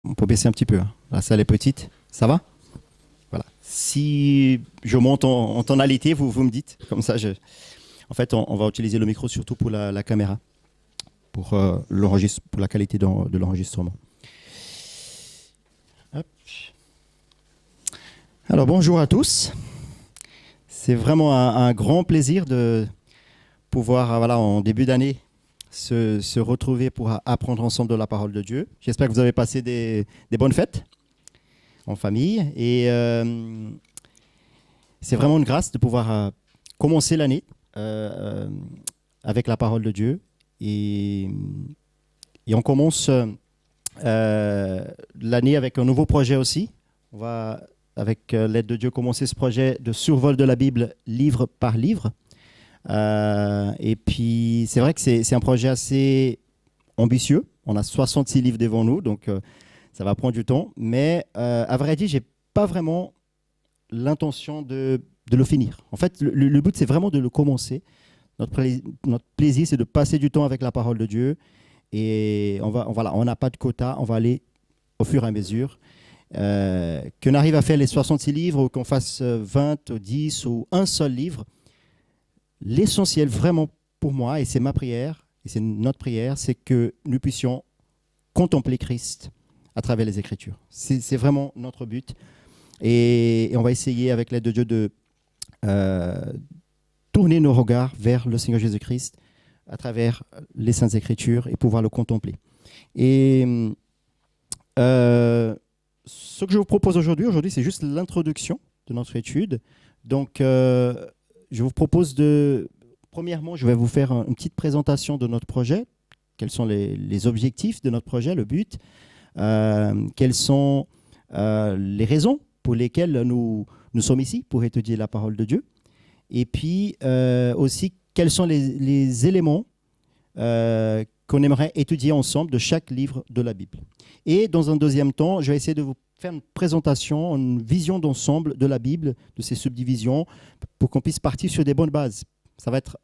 On peut baisser un petit peu, hein. La salle est petite. Ça va? Voilà. Si je monte en tonalité, vous me dites. Comme ça, en fait, on va utiliser le micro surtout pour la caméra, pour, pour la qualité de l'enregistrement. Hop. Alors, bonjour à tous. C'est vraiment un grand plaisir de pouvoir, voilà, en début d'année, se retrouver pour apprendre ensemble de la parole de Dieu. J'espère que vous avez passé des bonnes fêtes en famille. Et c'est vraiment une grâce de pouvoir commencer l'année avec la parole de Dieu. Et on commence l'année avec un nouveau projet aussi. On va, avec l'aide de Dieu, commencer ce projet de survol de la Bible livre par livre. Et puis, c'est vrai que c'est un projet assez ambitieux. On a 66 livres devant nous, donc ça va prendre du temps. Mais à vrai dire, je n'ai pas vraiment l'intention de le finir. En fait, le but, c'est vraiment de le commencer. Notre plaisir, c'est de passer du temps avec la parole de Dieu. Et on n'a pas de quota, on va aller au fur et à mesure. Qu'on arrive à faire les 66 livres ou qu'on fasse 20 ou 10 ou un seul livre, l'essentiel vraiment pour moi, et c'est ma prière, et c'est notre prière, c'est que nous puissions contempler Christ à travers les Écritures. C'est vraiment notre but. Et on va essayer, avec l'aide de Dieu, de tourner nos regards vers le Seigneur Jésus-Christ à travers les Saintes Écritures et pouvoir le contempler. Et ce que je vous propose aujourd'hui, c'est juste l'introduction de notre étude. Donc, je vous propose premièrement, je vais vous faire une petite présentation de notre projet. Quels sont les objectifs de notre projet, le but, quelles sont les raisons pour lesquelles nous sommes ici, pour étudier la parole de Dieu. Et puis aussi, quels sont les éléments qu'on aimerait étudier ensemble de chaque livre de la Bible. Et dans un deuxième temps, je vais essayer de vous faire une présentation, une vision d'ensemble de la Bible, de ses subdivisions, pour qu'on puisse partir sur des bonnes bases. Ça va être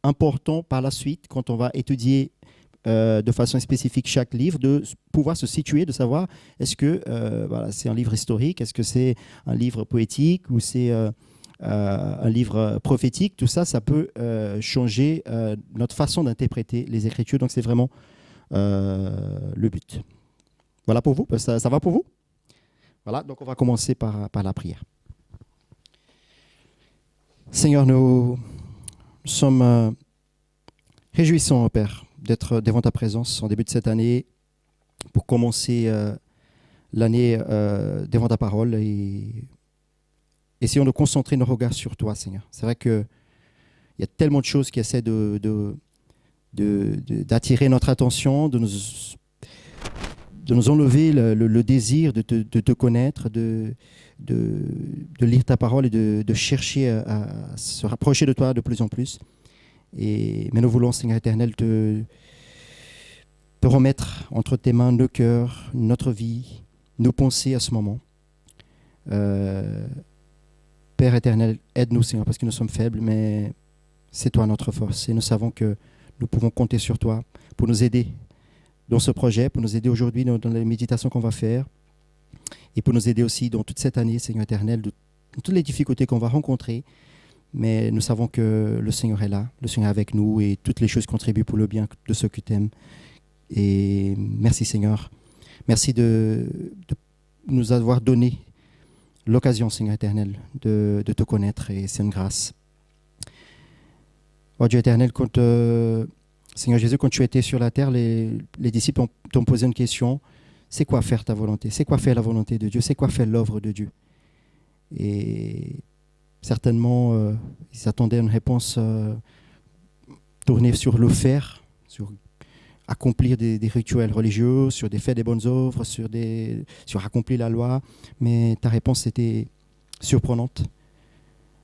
important par la suite, quand on va étudier de façon spécifique chaque livre, de pouvoir se situer, de savoir est-ce que voilà, c'est un livre historique, est-ce que c'est un livre poétique ou c'est un livre prophétique. Tout ça, ça peut changer notre façon d'interpréter les Écritures. Donc, c'est vraiment le but. Voilà pour vous? Ça va pour vous? Voilà, donc on va commencer par la prière. Seigneur, nous sommes réjouissants, Père, d'être devant ta présence en début de cette année pour commencer l'année devant ta parole et essayons de concentrer nos regards sur toi, Seigneur. C'est vrai qu'il y a tellement de choses qui essaient d'attirer notre attention, de nous enlever le désir de te connaître, de lire ta parole et de chercher à se rapprocher de toi de plus en plus. Mais nous voulons, Seigneur éternel, te remettre entre tes mains nos cœurs, notre vie, nos pensées à ce moment. Père éternel, aide-nous, Seigneur, parce que nous sommes faibles, mais c'est toi notre force. Et nous savons que nous pouvons compter sur toi pour nous aider dans ce projet, pour nous aider aujourd'hui dans les méditations qu'on va faire, et pour nous aider aussi dans toute cette année, Seigneur éternel, dans toutes les difficultés qu'on va rencontrer. Mais nous savons que le Seigneur est là, le Seigneur est avec nous, et toutes les choses contribuent pour le bien de ceux qui t'aiment. Et merci, Seigneur. Merci de nous avoir donné l'occasion, Seigneur éternel, de te connaître, et c'est une grâce. Oh Dieu éternel, Seigneur Jésus, quand tu étais sur la terre, les disciples t'ont posé une question. C'est quoi faire ta volonté? C'est quoi faire la volonté de Dieu? C'est quoi faire l'œuvre de Dieu? Et certainement, ils attendaient une réponse tournée sur le faire, sur accomplir des rituels religieux, sur faire des bonnes œuvres, sur accomplir la loi. Mais ta réponse était surprenante.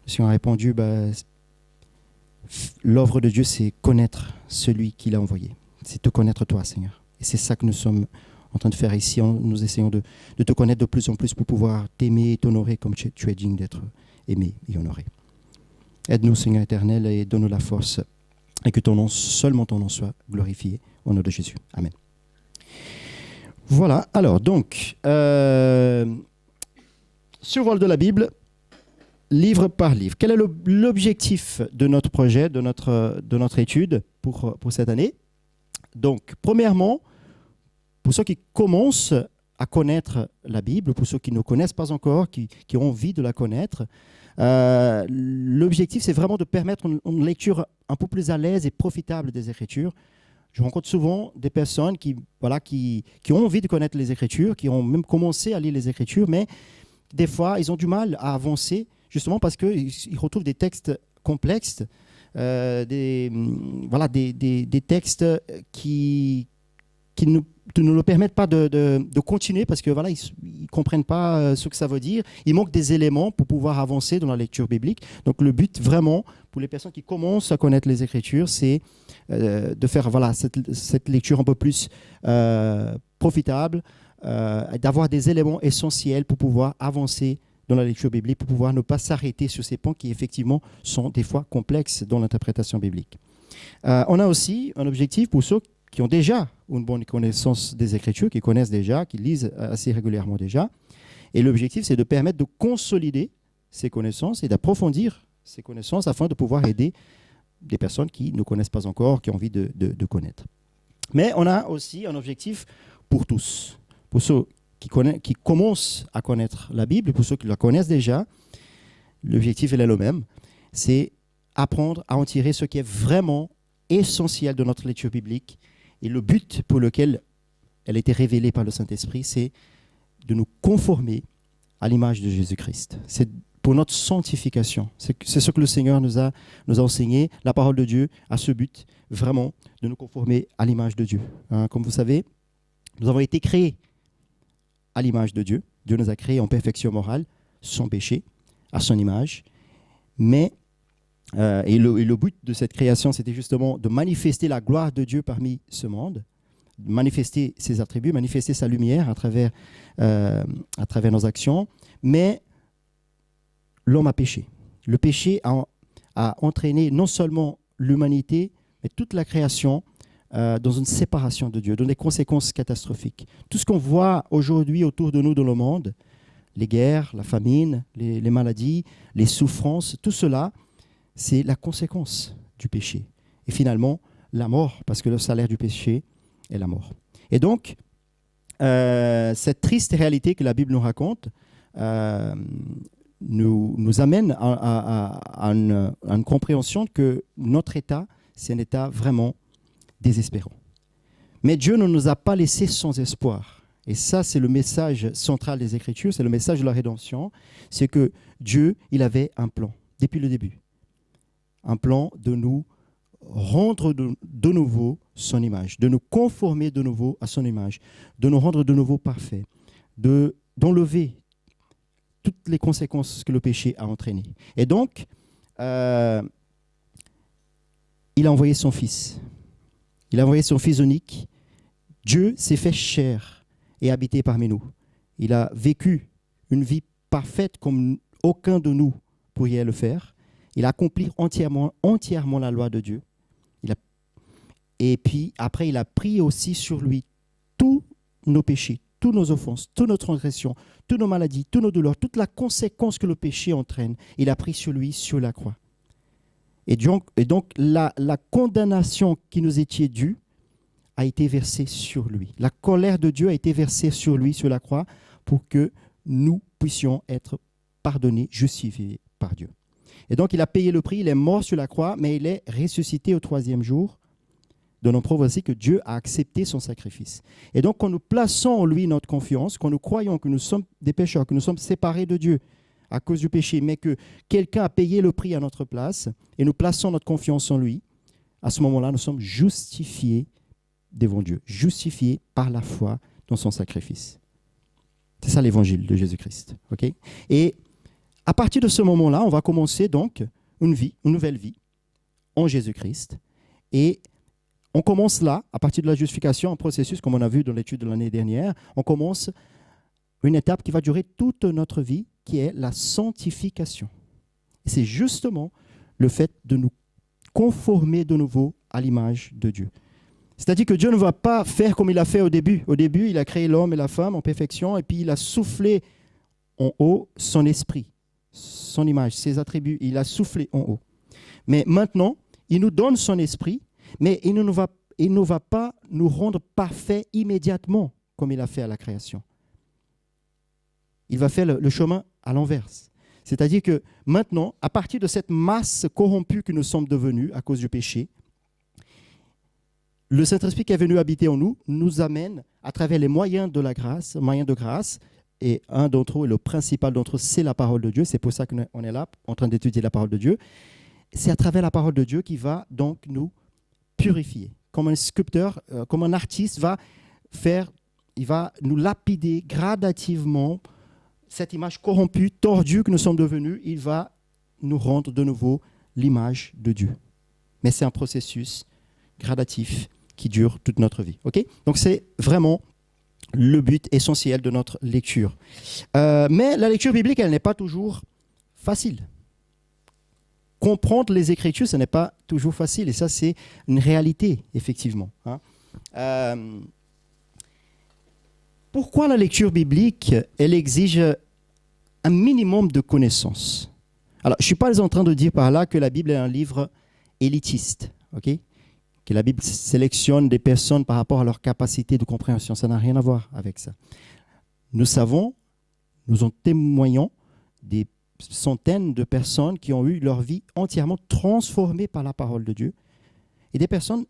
Le Seigneur a répondu, l'œuvre de Dieu, c'est connaître celui qui l'a envoyé. C'est te connaître toi, Seigneur. Et c'est ça que nous sommes en train de faire ici. Nous essayons de te connaître de plus en plus pour pouvoir t'aimer et t'honorer comme tu es digne d'être aimé et honoré. Aide-nous, Seigneur éternel, et donne-nous la force, et que seulement ton nom soit glorifié. Au nom de Jésus. Amen. Voilà, alors donc, survol de la Bible, livre par livre. Quel est l'objectif de notre projet, de notre étude pour cette année? Donc, premièrement, pour ceux qui commencent à connaître la Bible, pour ceux qui ne connaissent pas encore, qui ont envie de la connaître, l'objectif, c'est vraiment de permettre une lecture un peu plus à l'aise et profitable des Écritures. Je rencontre souvent des personnes qui ont envie de connaître les Écritures, qui ont même commencé à lire les Écritures, mais des fois, ils ont du mal à avancer, justement parce qu'ils retrouvent des textes complexes, des textes qui ne leur permettent pas de continuer parce que voilà, ils ne comprennent pas ce que ça veut dire. Il manque des éléments pour pouvoir avancer dans la lecture biblique. Donc le but vraiment, pour les personnes qui commencent à connaître les Écritures, c'est de faire cette lecture un peu plus profitable, d'avoir des éléments essentiels pour pouvoir avancer dans la lecture biblique, pour pouvoir ne pas s'arrêter sur ces points qui effectivement sont des fois complexes dans l'interprétation biblique. On a aussi un objectif pour ceux qui ont déjà une bonne connaissance des Écritures, qui connaissent déjà, qui lisent assez régulièrement déjà. Et l'objectif, c'est de permettre de consolider ces connaissances et d'approfondir ces connaissances afin de pouvoir aider des personnes qui ne connaissent pas encore, qui ont envie de connaître. Mais on a aussi un objectif pour tous. Pour ceux qui commencent à connaître la Bible et pour ceux qui la connaissent déjà, l'objectif est le même. C'est apprendre à en tirer ce qui est vraiment essentiel de notre lecture biblique. Et le but pour lequel elle a été révélée par le Saint-Esprit, c'est de nous conformer à l'image de Jésus-Christ. C'est pour notre sanctification. C'est ce que le Seigneur nous a enseigné. La parole de Dieu a ce but, vraiment, de nous conformer à l'image de Dieu. Comme vous savez, nous avons été créés à l'image de Dieu. Dieu nous a créés en perfection morale, sans péché, à son image. Mais et le but de cette création, c'était justement de manifester la gloire de Dieu parmi ce monde, de manifester ses attributs, manifester sa lumière à travers nos actions. Mais l'homme a péché. Le péché a entraîné non seulement l'humanité, mais toute la création dans une séparation de Dieu, dans des conséquences catastrophiques. Tout ce qu'on voit aujourd'hui autour de nous dans le monde, les guerres, la famine, les maladies, les souffrances, tout cela, c'est la conséquence du péché. Et finalement, la mort, parce que le salaire du péché est la mort. Et donc, cette triste réalité que la Bible nous raconte nous amène à une compréhension que notre état, c'est un état vraiment désespérant. Mais Dieu ne nous a pas laissés sans espoir. Et ça, c'est le message central des Écritures, c'est le message de la rédemption. C'est que Dieu, il avait un plan depuis le début. Un plan de nous rendre de nouveau son image, de nous conformer de nouveau à son image, de nous rendre de nouveau parfaits, d'enlever toutes les conséquences que le péché a entraînées. Et donc, il a envoyé son Fils. Il a envoyé son Fils unique. Dieu s'est fait chair et habité parmi nous. Il a vécu une vie parfaite comme aucun de nous pourrait le faire. Il a accompli entièrement la loi de Dieu. Et puis, après, il a pris aussi sur lui tous nos péchés, toutes nos offenses, toutes nos transgressions, toutes nos maladies, toutes nos douleurs, toute la conséquence que le péché entraîne. Il a pris sur lui, sur la croix. Et donc la condamnation qui nous était due a été versée sur lui. La colère de Dieu a été versée sur lui, sur la croix, pour que nous puissions être pardonnés, justifiés par Dieu. Et donc, il a payé le prix, il est mort sur la croix, mais il est ressuscité au 3e jour. De nous prouve aussi que Dieu a accepté son sacrifice. Et donc, quand nous plaçons en lui notre confiance, quand nous croyons que nous sommes des pécheurs, que nous sommes séparés de Dieu à cause du péché, mais que quelqu'un a payé le prix à notre place, et nous plaçons notre confiance en lui, à ce moment-là, nous sommes justifiés devant Dieu, justifiés par la foi dans son sacrifice. C'est ça l'évangile de Jésus-Christ. Okay? Et à partir de ce moment-là, on va commencer donc une nouvelle vie en Jésus-Christ. Et on commence là, à partir de la justification, un processus, comme on a vu dans l'étude de l'année dernière, on commence une étape qui va durer toute notre vie, qui est la sanctification. Et c'est justement le fait de nous conformer de nouveau à l'image de Dieu. C'est-à-dire que Dieu ne va pas faire comme il a fait au début. Au début, il a créé l'homme et la femme en perfection, et puis il a soufflé en haut son esprit, son image, ses attributs. Il a soufflé en haut. Mais maintenant, il nous donne son esprit, mais il ne va pas nous rendre parfaits immédiatement, comme il a fait à la création. Il va faire le chemin à l'inverse. C'est-à-dire que maintenant, à partir de cette masse corrompue que nous sommes devenus à cause du péché, le Saint-Esprit qui est venu habiter en nous nous amène à travers les moyens de la grâce, moyens de grâce, et un d'entre eux, et le principal d'entre eux, c'est la parole de Dieu. C'est pour ça qu'on est là, en train d'étudier la parole de Dieu. C'est à travers la parole de Dieu qui va donc nous purifier. Comme un sculpteur, comme un artiste il va nous lapider gradativement cette image corrompue, tordue que nous sommes devenus. Il va nous rendre de nouveau l'image de Dieu. Mais c'est un processus gradatif qui dure toute notre vie. Okay? Donc c'est vraiment le but essentiel de notre lecture. Mais la lecture biblique, elle n'est pas toujours facile. Comprendre les Écritures, ce n'est pas toujours facile. Et ça, c'est une réalité, effectivement. Pourquoi la lecture biblique, elle exige un minimum de connaissances? Alors, je ne suis pas en train de dire par là que la Bible est un livre élitiste, ok? Que la Bible sélectionne des personnes par rapport à leur capacité de compréhension. Ça n'a rien à voir avec ça. Nous en témoignons des centaines de personnes qui ont eu leur vie entièrement transformée par la parole de Dieu. Et des personnes,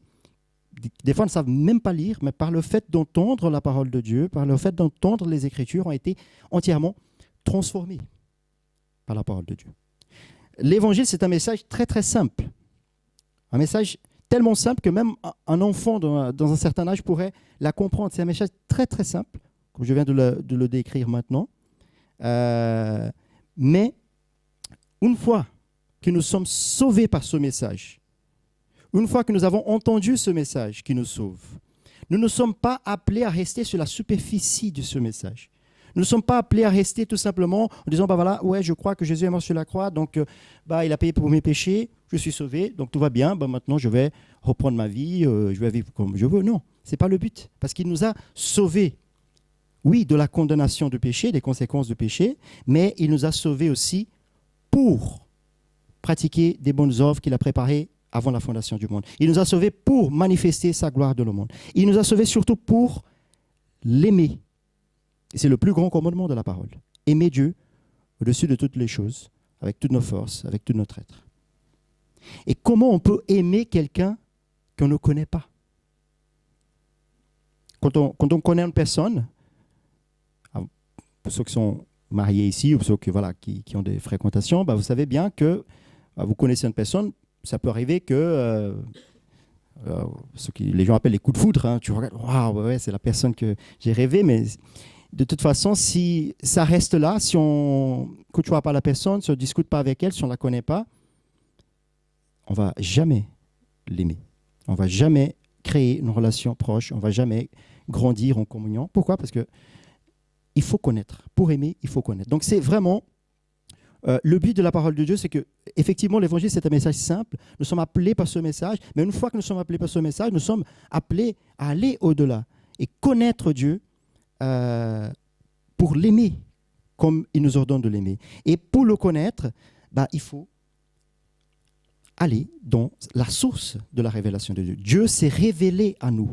des fois, ne savent même pas lire, mais par le fait d'entendre la parole de Dieu, par le fait d'entendre les Écritures, ont été entièrement transformées par la parole de Dieu. L'Évangile, c'est un message très, très simple. Un message tellement simple que même un enfant dans un certain âge pourrait la comprendre. C'est un message très, très simple, comme je viens de le décrire maintenant. Mais une fois que nous sommes sauvés par ce message, une fois que nous avons entendu ce message qui nous sauve, nous ne sommes pas appelés à rester sur la superficie de ce message. Nous ne sommes pas appelés à rester tout simplement en disant, voilà, ouais, je crois que Jésus est mort sur la croix, donc il a payé pour mes péchés, je suis sauvé, donc tout va bien, maintenant je vais reprendre ma vie, je vais vivre comme je veux. Non, ce n'est pas le but, parce qu'il nous a sauvés, oui, de la condamnation du péché, des conséquences du péché, mais il nous a sauvés aussi pour pratiquer des bonnes œuvres qu'il a préparées avant la fondation du monde. Il nous a sauvés pour manifester sa gloire dans le monde. Il nous a sauvés surtout pour l'aimer. Et c'est le plus grand commandement de la parole. Aimer Dieu au-dessus de toutes les choses, avec toutes nos forces, avec tout notre être. Et comment on peut aimer quelqu'un qu'on ne connaît pas? Quand on connaît une personne, pour ceux qui sont mariés ici ou pour ceux qui ont des fréquentations, vous savez bien que vous connaissez une personne, ça peut arriver que les gens appellent les coups de foudre. Tu regardes, waouh, ouais, c'est la personne que j'ai rêvé, mais de toute façon, si ça reste là, si on ne côtoie pas la personne, si on ne discute pas avec elle, si on ne la connaît pas, on ne va jamais l'aimer. On ne va jamais créer une relation proche, on ne va jamais grandir en communion. Pourquoi? Parce qu'il faut connaître. Pour aimer, il faut connaître. Donc c'est vraiment le but de la parole de Dieu, c'est que effectivement l'évangile c'est un message simple. Nous sommes appelés par ce message, mais une fois que nous sommes appelés par ce message, nous sommes appelés à aller au-delà et connaître Dieu pour l'aimer comme il nous ordonne de l'aimer. Et pour le connaître, il faut aller dans la source de la révélation de Dieu. Dieu s'est révélé à nous.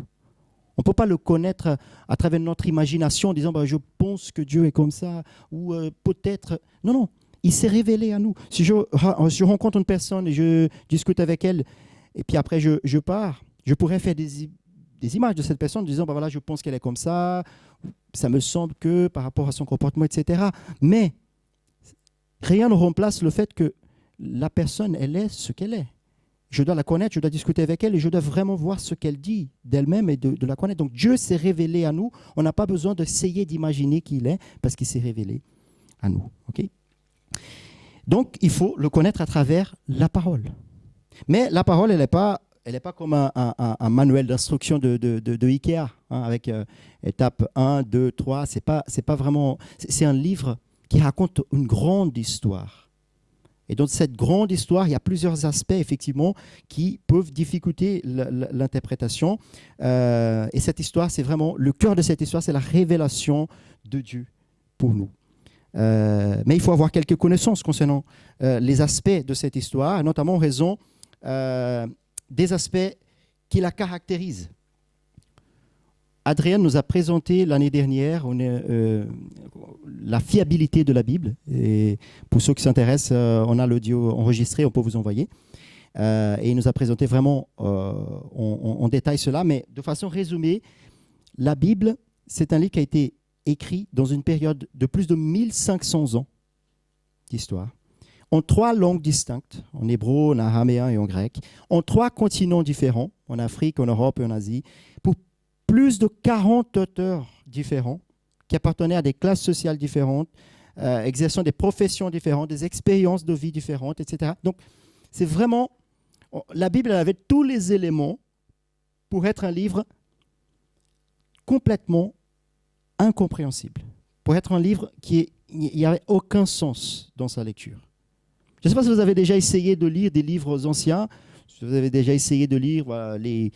On ne peut pas le connaître à travers notre imagination en disant je pense que Dieu est comme ça ou peut-être. Non. Il s'est révélé à nous. Si je rencontre une personne et je discute avec elle et puis après je pars, je pourrais faire des images de cette personne en disant je pense qu'elle est comme ça, ça me semble que par rapport à son comportement, etc. Mais rien ne remplace le fait que la personne, elle est ce qu'elle est. Je dois la connaître, je dois discuter avec elle et je dois vraiment voir ce qu'elle dit d'elle-même et de la connaître. Donc Dieu s'est révélé à nous. On n'a pas besoin d'essayer d'imaginer qui il est parce qu'il s'est révélé à nous. Okay? Donc il faut le connaître à travers la parole. Mais la parole, elle n'est pas comme un manuel d'instruction de Ikea, avec étape 1, 2, 3. C'est pas vraiment. C'est un livre qui raconte une grande histoire. Et dans cette grande histoire, il y a plusieurs aspects, effectivement, qui peuvent difficulter l'interprétation. Et cette histoire, c'est vraiment, le cœur de cette histoire, c'est la révélation de Dieu pour nous. Mais il faut avoir quelques connaissances concernant les aspects de cette histoire, notamment en raison des aspects qui la caractérisent. Adrien nous a présenté l'année dernière la fiabilité de la Bible. Et pour ceux qui s'intéressent, on a l'audio enregistré, on peut vous envoyer. Et il nous a présenté vraiment en détail cela. Mais de façon résumée, la Bible, c'est un livre qui a été écrit dans une période de plus de 1500 ans d'histoire, en 3 langues distinctes, en hébreu, en araméen et en grec, en 3 continents différents, en Afrique, en Europe et en Asie, pour plus de 40 auteurs différents qui appartenaient à des classes sociales différentes, exerçant des professions différentes, des expériences de vie différentes, etc. Donc, c'est vraiment... La Bible elle avait tous les éléments pour être un livre complètement incompréhensible, pour être un livre il n'y avait aucun sens dans sa lecture. Je ne sais pas si vous avez déjà essayé de lire des livres anciens, si vous avez déjà essayé de lire les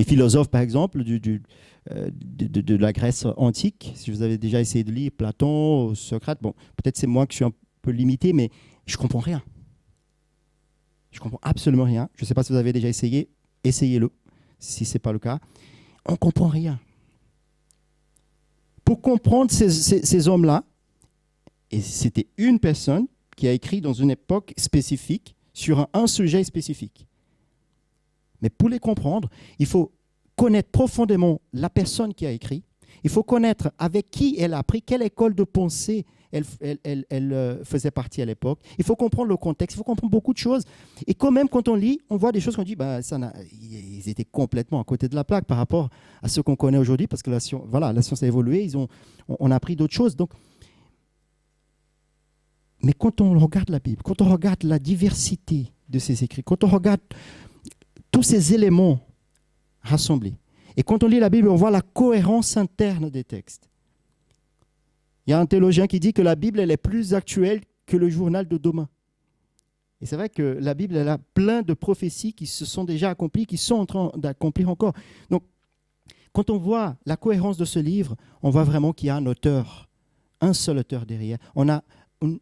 philosophes, par exemple, de la Grèce antique, si vous avez déjà essayé de lire Platon, Socrate, bon, peut-être c'est moi qui suis un peu limité, mais je ne comprends rien. Je ne comprends absolument rien. Je ne sais pas si vous avez déjà essayé, essayez-le, si ce n'est pas le cas. On ne comprend rien. Pour comprendre ces hommes-là, et c'était une personne qui a écrit dans une époque spécifique, sur un sujet spécifique. Mais pour les comprendre, il faut connaître profondément la personne qui a écrit. Il faut connaître avec qui elle a appris, quelle école de pensée elle faisait partie à l'époque. Il faut comprendre le contexte, il faut comprendre beaucoup de choses. Et quand même, quand on lit, on voit des choses qu'on dit, ils étaient complètement à côté de la plaque par rapport à ce qu'on connaît aujourd'hui, parce que la science a évolué, on a appris d'autres choses. Donc, mais quand on regarde la Bible, quand on regarde la diversité de ses écrits, quand on regarde tous ces éléments rassemblés, et quand on lit la Bible, on voit la cohérence interne des textes. Il y a un théologien qui dit que la Bible elle est plus actuelle que le journal de demain. Et c'est vrai que la Bible elle a plein de prophéties qui se sont déjà accomplies, qui sont en train d'accomplir encore. Donc, quand on voit la cohérence de ce livre, on voit vraiment qu'il y a un auteur, un seul auteur derrière. On a une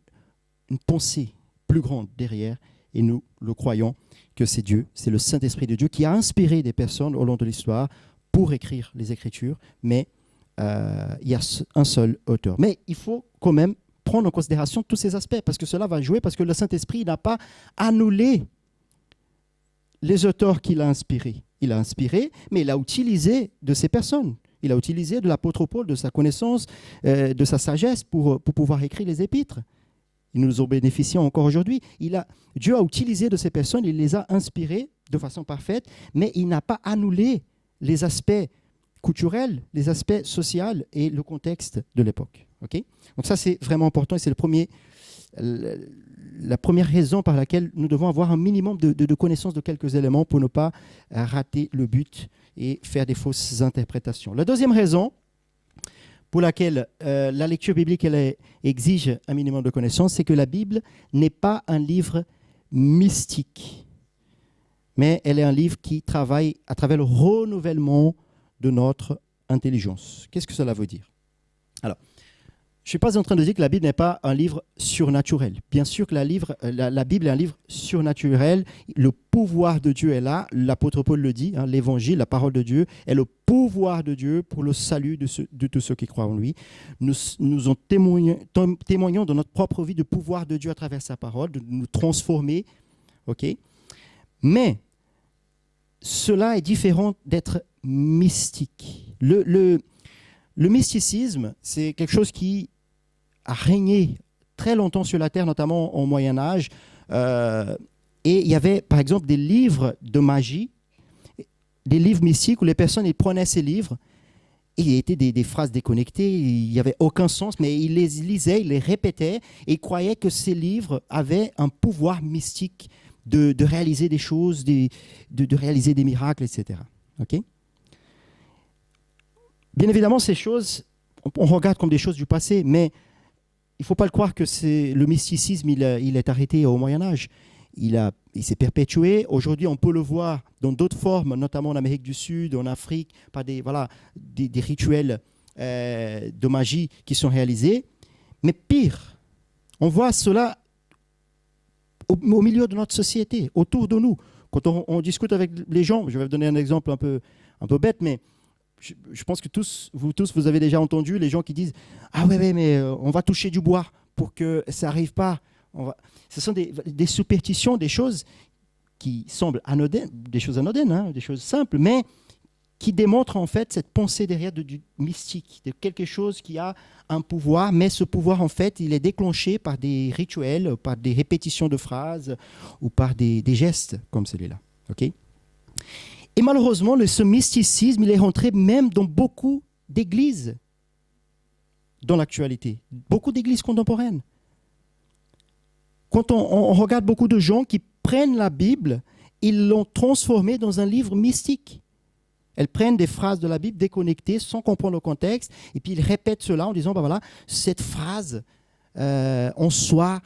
pensée plus grande derrière, et nous le croyons que c'est Dieu, c'est le Saint-Esprit de Dieu qui a inspiré des personnes au long de l'histoire pour écrire les Écritures, mais il y a un seul auteur. Mais il faut quand même prendre en considération tous ces aspects, parce que cela va jouer, parce que le Saint-Esprit n'a pas annulé les auteurs qu'il a inspirés. Il a inspiré, mais il a utilisé de ces personnes. Il a utilisé de l'apôtre Paul, de sa connaissance, de sa sagesse pour pouvoir écrire les épîtres. Ils nous ont bénéficié encore aujourd'hui. Dieu a utilisé de ces personnes, il les a inspirées de façon parfaite, mais il n'a pas annulé les aspects culturels, les aspects sociaux et le contexte de l'époque. Okay? Donc ça, c'est vraiment important et c'est la première raison par laquelle nous devons avoir un minimum de connaissance de quelques éléments pour ne pas rater le but et faire des fausses interprétations. La deuxième raison pour laquelle la lecture biblique exige un minimum de connaissances, c'est que la Bible n'est pas un livre mystique, mais elle est un livre qui travaille à travers le renouvellement de notre intelligence. Qu'est-ce que cela veut dire? Alors, je ne suis pas en train de dire que la Bible n'est pas un livre surnaturel. Bien sûr que la Bible est un livre surnaturel. Le pouvoir de Dieu est là. L'apôtre Paul le dit, l'évangile, la parole de Dieu, est le pouvoir de Dieu pour le salut de tous ceux qui croient en lui. Nous en témoignons dans notre propre vie du pouvoir de Dieu à travers sa parole, de nous transformer. Okay? Mais cela est différent d'être mystique. Le mysticisme, c'est quelque chose qui a régné très longtemps sur la Terre, notamment au Moyen-Âge. Et il y avait, par exemple, des livres de magie, des livres mystiques où les personnes ils prenaient ces livres, et il y était des phrases déconnectées, il n'y avait aucun sens, mais ils les lisaient, ils les répétaient, et ils croyaient que ces livres avaient un pouvoir mystique de réaliser des choses, de réaliser des miracles, etc. Okay? Bien évidemment, ces choses, on regarde comme des choses du passé, mais il ne faut pas le croire que le mysticisme, il est arrêté au Moyen-Âge. Il s'est perpétué. Aujourd'hui, on peut le voir dans d'autres formes, notamment en Amérique du Sud, en Afrique, par des rituels de magie qui sont réalisés. Mais pire, on voit cela au milieu de notre société, autour de nous. Quand on discute avec les gens, je vais vous donner un exemple un peu bête, mais je pense que vous avez déjà entendu les gens qui disent « Ah ouais, mais on va toucher du bois pour que ça n'arrive pas. » Ce sont des superstitions, des choses qui semblent anodines, des choses anodines, hein, des choses simples, mais qui démontrent en fait cette pensée derrière du mystique, de quelque chose qui a un pouvoir, mais ce pouvoir en fait, il est déclenché par des rituels, par des répétitions de phrases ou par des gestes comme celui-là. Okay? Et malheureusement, ce mysticisme, il est rentré même dans beaucoup d'églises dans l'actualité, beaucoup d'églises contemporaines. Quand on regarde beaucoup de gens qui prennent la Bible, ils l'ont transformée dans un livre mystique. Elles prennent des phrases de la Bible déconnectées sans comprendre le contexte et puis ils répètent cela en disant, voilà, cette phrase en soi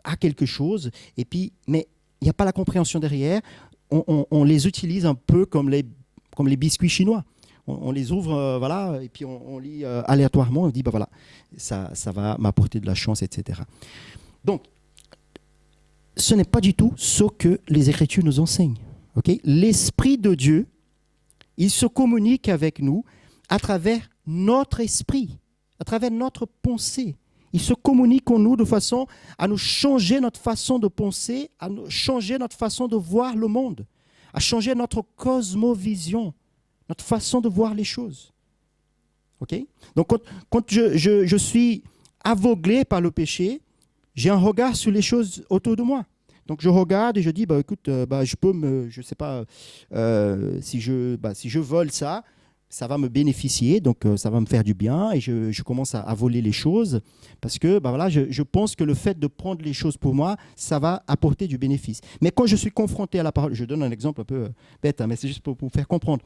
a quelque chose, et puis, mais il n'y a pas la compréhension derrière. On les utilise un peu comme les biscuits chinois. On les ouvre, voilà, et puis on lit aléatoirement, on dit, voilà, ça va m'apporter de la chance, etc. Donc, ce n'est pas du tout ce que les Écritures nous enseignent. Okay? L'Esprit de Dieu, il se communique avec nous à travers notre esprit, à travers notre pensée. Il se communique en nous de façon à nous changer notre façon de penser, à nous changer notre façon de voir le monde, à changer notre cosmovision, notre façon de voir les choses. Okay? Donc, quand je suis aveuglé par le péché, j'ai un regard sur les choses autour de moi. Donc, je regarde et je dis, écoute, je peux je ne sais pas, si je vole ça, ça va me bénéficier, donc ça va me faire du bien, et je commence à voler les choses parce que voilà, je pense que le fait de prendre les choses pour moi, ça va apporter du bénéfice. Mais quand je suis confronté à la parole, je donne un exemple un peu bête, hein, mais c'est juste pour vous faire comprendre.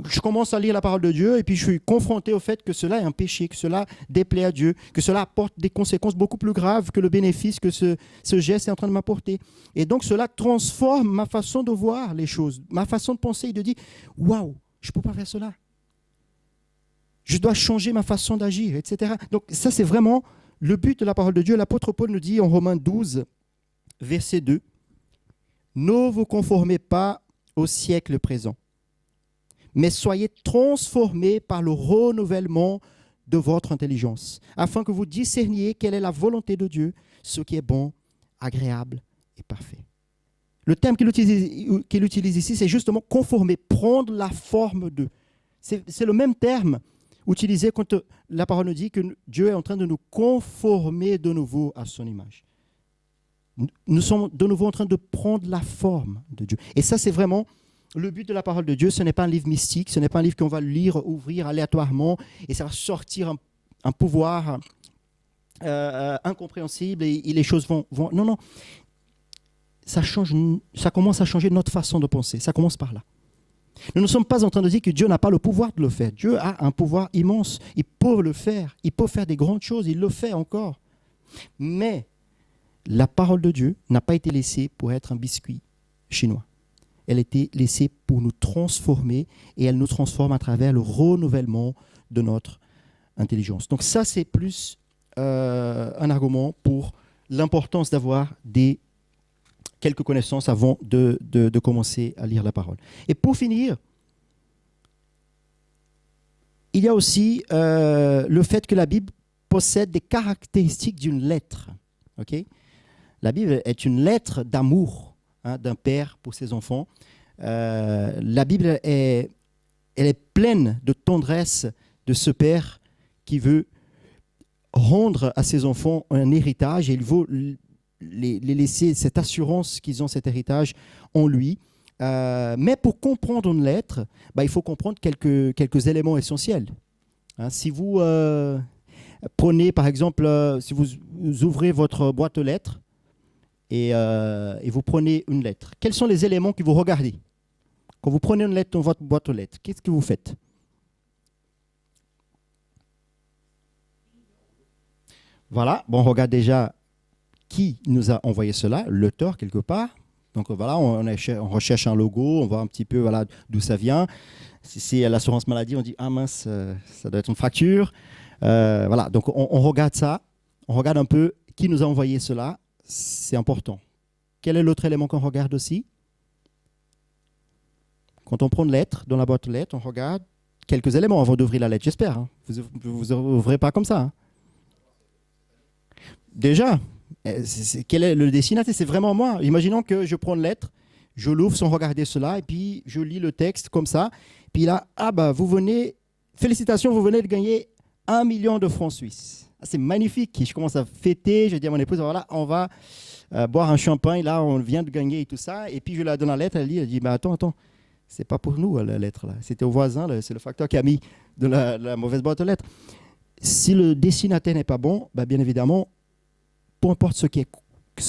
Je commence à lire la parole de Dieu et puis je suis confronté au fait que cela est un péché, que cela déplaît à Dieu, que cela apporte des conséquences beaucoup plus graves que le bénéfice que ce geste est en train de m'apporter. Et donc cela transforme ma façon de voir les choses, ma façon de penser et de dire « Waouh, je ne peux pas faire cela ». Je dois changer ma façon d'agir, etc. Donc ça, c'est vraiment le but de la parole de Dieu. L'apôtre Paul nous dit en Romains 12, verset 2, « Ne vous conformez pas au siècle présent, mais soyez transformés par le renouvellement de votre intelligence, afin que vous discerniez quelle est la volonté de Dieu, ce qui est bon, agréable et parfait. » Le terme qu'il utilise ici, c'est justement conformer, prendre la forme de. C'est le même terme utilisé quand la parole nous dit que Dieu est en train de nous conformer de nouveau à son image. Nous sommes de nouveau en train de prendre la forme de Dieu. Et ça, c'est vraiment le but de la parole de Dieu. Ce n'est pas un livre mystique, ce n'est pas un livre qu'on va lire, ouvrir aléatoirement, et ça va sortir un pouvoir incompréhensible, et les choses vont... Non, non. Ça commence à changer notre façon de penser. Ça commence par là. Nous ne sommes pas en train de dire que Dieu n'a pas le pouvoir de le faire. Dieu a un pouvoir immense. Il peut le faire. Il peut faire des grandes choses. Il le fait encore. Mais la parole de Dieu n'a pas été laissée pour être un biscuit chinois. Elle a été laissée pour nous transformer, et elle nous transforme à travers le renouvellement de notre intelligence. Donc ça, c'est plus un argument pour l'importance d'avoir quelques connaissances avant de commencer à lire la parole. Et pour finir, il y a aussi le fait que la Bible possède des caractéristiques d'une lettre. Okay? La Bible est une lettre d'amour d'un père pour ses enfants. La Bible elle est pleine de tendresse de ce père qui veut rendre à ses enfants un héritage, et il veut les laisser cette assurance qu'ils ont cet héritage en lui. Mais pour comprendre une lettre, il faut comprendre quelques éléments essentiels. Si vous prenez, par exemple, si vous ouvrez votre boîte aux lettres et vous prenez une lettre, quels sont les éléments que vous regardez? Quand vous prenez une lettre dans votre boîte aux lettres, qu'est-ce que vous faites? Voilà, bon, on regarde déjà qui nous a envoyé cela, l'auteur quelque part. Donc voilà, on recherche un logo, on voit un petit peu voilà, d'où ça vient. Si c'est l'assurance maladie, on dit ah mince, ça doit être une fracture. Voilà, donc on regarde ça, on regarde un peu qui nous a envoyé cela, c'est important. Quel est l'autre élément qu'on regarde aussi? Quand on prend une lettre, dans la boîte aux lettres, on regarde quelques éléments avant d'ouvrir la lettre, j'espère. Hein. Vous ouvrez pas comme ça. Hein. Déjà, quel est le destinataire? C'est vraiment moi. Imaginons que je prends une lettre, je l'ouvre sans regarder cela, et puis je lis le texte comme ça. Puis là, ah bah, félicitations, vous venez de gagner 1 million de francs suisses. Ah, c'est magnifique. Je commence à fêter, je dis à mon épouse, voilà, on va boire un champagne, là, on vient de gagner et tout ça. Et puis je la donne la lettre, elle dit, bah, attends, c'est pas pour nous la lettre là. C'était au voisin, c'est le facteur qui a mis de la mauvaise boîte aux lettres. Si le destinataire n'est pas bon, bah, bien évidemment, peu importe ce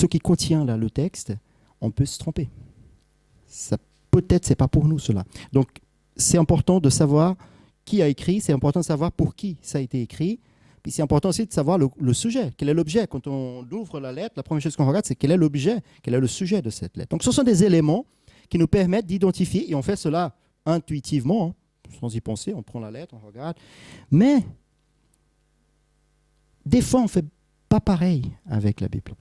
qui contient là, le texte, on peut se tromper. Ça, peut-être c'est pas pour nous cela. Donc c'est important de savoir qui a écrit, c'est important de savoir pour qui ça a été écrit. Puis c'est important aussi de savoir le sujet, quel est l'objet. Quand on ouvre la lettre, la première chose qu'on regarde, c'est quel est l'objet, quel est le sujet de cette lettre. Donc ce sont des éléments qui nous permettent d'identifier, et on fait cela intuitivement, hein, sans y penser, on prend la lettre, on regarde. Mais des fois, on ne fait pas pareil avec la Bible.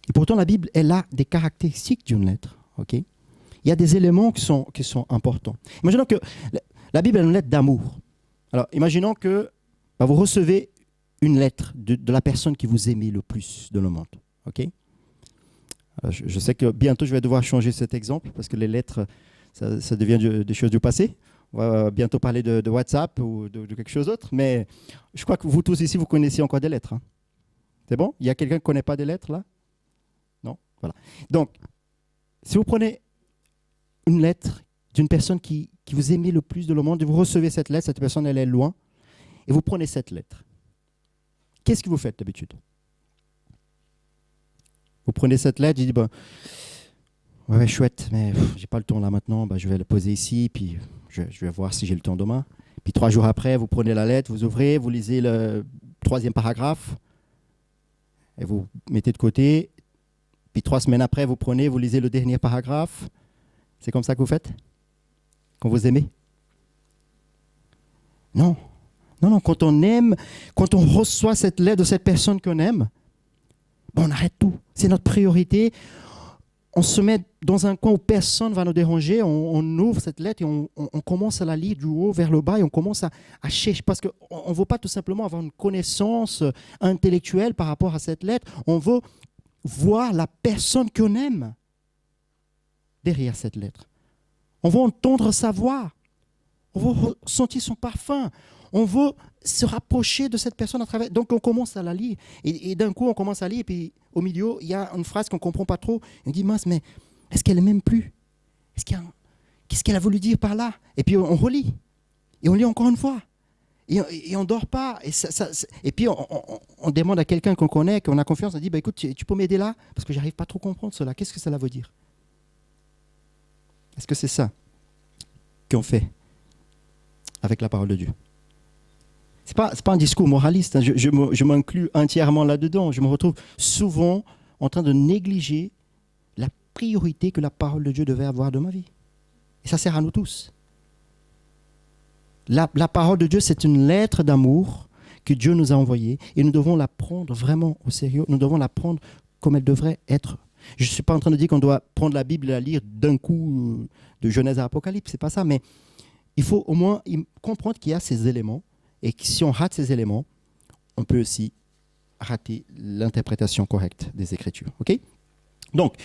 Et pourtant, la Bible, elle a des caractéristiques d'une lettre. Okay? Il y a des éléments qui sont importants. Imaginons que la Bible est une lettre d'amour. Alors, imaginons que vous recevez une lettre de la personne qui vous aimait le plus dans le monde. Okay? Alors, je sais que bientôt, je vais devoir changer cet exemple parce que les lettres, ça devient des choses du passé. On va bientôt parler de WhatsApp ou de quelque chose d'autre. Mais je crois que vous tous ici, vous connaissez encore des lettres. Hein. C'est bon? Il y a quelqu'un qui ne connaît pas des lettres là? Non? Voilà. Donc, si vous prenez une lettre d'une personne qui vous aimait le plus de le monde, et vous recevez cette lettre, cette personne, elle est loin, et vous prenez cette lettre. Qu'est-ce que vous faites d'habitude? Vous prenez cette lettre, je dis, ouais, chouette, mais j'ai pas le temps là maintenant, je vais la poser ici, puis je vais voir si j'ai le temps demain. Puis 3 jours après, vous prenez la lettre, vous ouvrez, vous lisez le 3e paragraphe, et vous mettez de côté. Puis 3 semaines après, vous lisez le dernier paragraphe. C'est comme ça que vous faites? Quand vous aimez? Non. Non, quand on aime, quand on reçoit cette lettre de cette personne qu'on aime, on arrête tout. C'est notre priorité. On se met dans un coin où personne ne va nous déranger. On ouvre cette lettre et on commence à la lire du haut vers le bas et on commence à chercher. Parce qu'on ne veut pas tout simplement avoir une connaissance intellectuelle par rapport à cette lettre. On veut voir la personne qu'on aime derrière cette lettre. On veut entendre sa voix. On veut sentir son parfum. On veut se rapprocher de cette personne à travers. Donc on commence à la lire. Et d'un coup, on commence à lire. Et puis au milieu, il y a une phrase qu'on ne comprend pas trop. On dit, mince, mais est-ce qu'elle ne m'aime plus? Qu'est-ce qu'elle a voulu dire par là? Et puis on relit. Et on lit encore une fois. Et on ne dort pas. Et puis on demande à quelqu'un qu'on connaît, qu'on a confiance, on dit, écoute, tu peux m'aider là? Parce que je n'arrive pas trop à comprendre cela. Qu'est-ce que cela veut dire? Est-ce que c'est ça qu'on fait avec la parole de Dieu? Ce n'est pas un discours moraliste. Hein. Je m'inclus entièrement là-dedans. Je me retrouve souvent en train de négliger la priorité que la parole de Dieu devait avoir dans ma vie. Et ça sert à nous tous. La parole de Dieu, c'est une lettre d'amour que Dieu nous a envoyée et nous devons la prendre vraiment au sérieux. Nous devons la prendre comme elle devrait être. Je ne suis pas en train de dire qu'on doit prendre la Bible et la lire d'un coup de Genèse à Apocalypse. Ce n'est pas ça, mais il faut au moins comprendre qu'il y a ces éléments et que si on rate ces éléments, on peut aussi rater l'interprétation correcte des Écritures. Okay? Donc,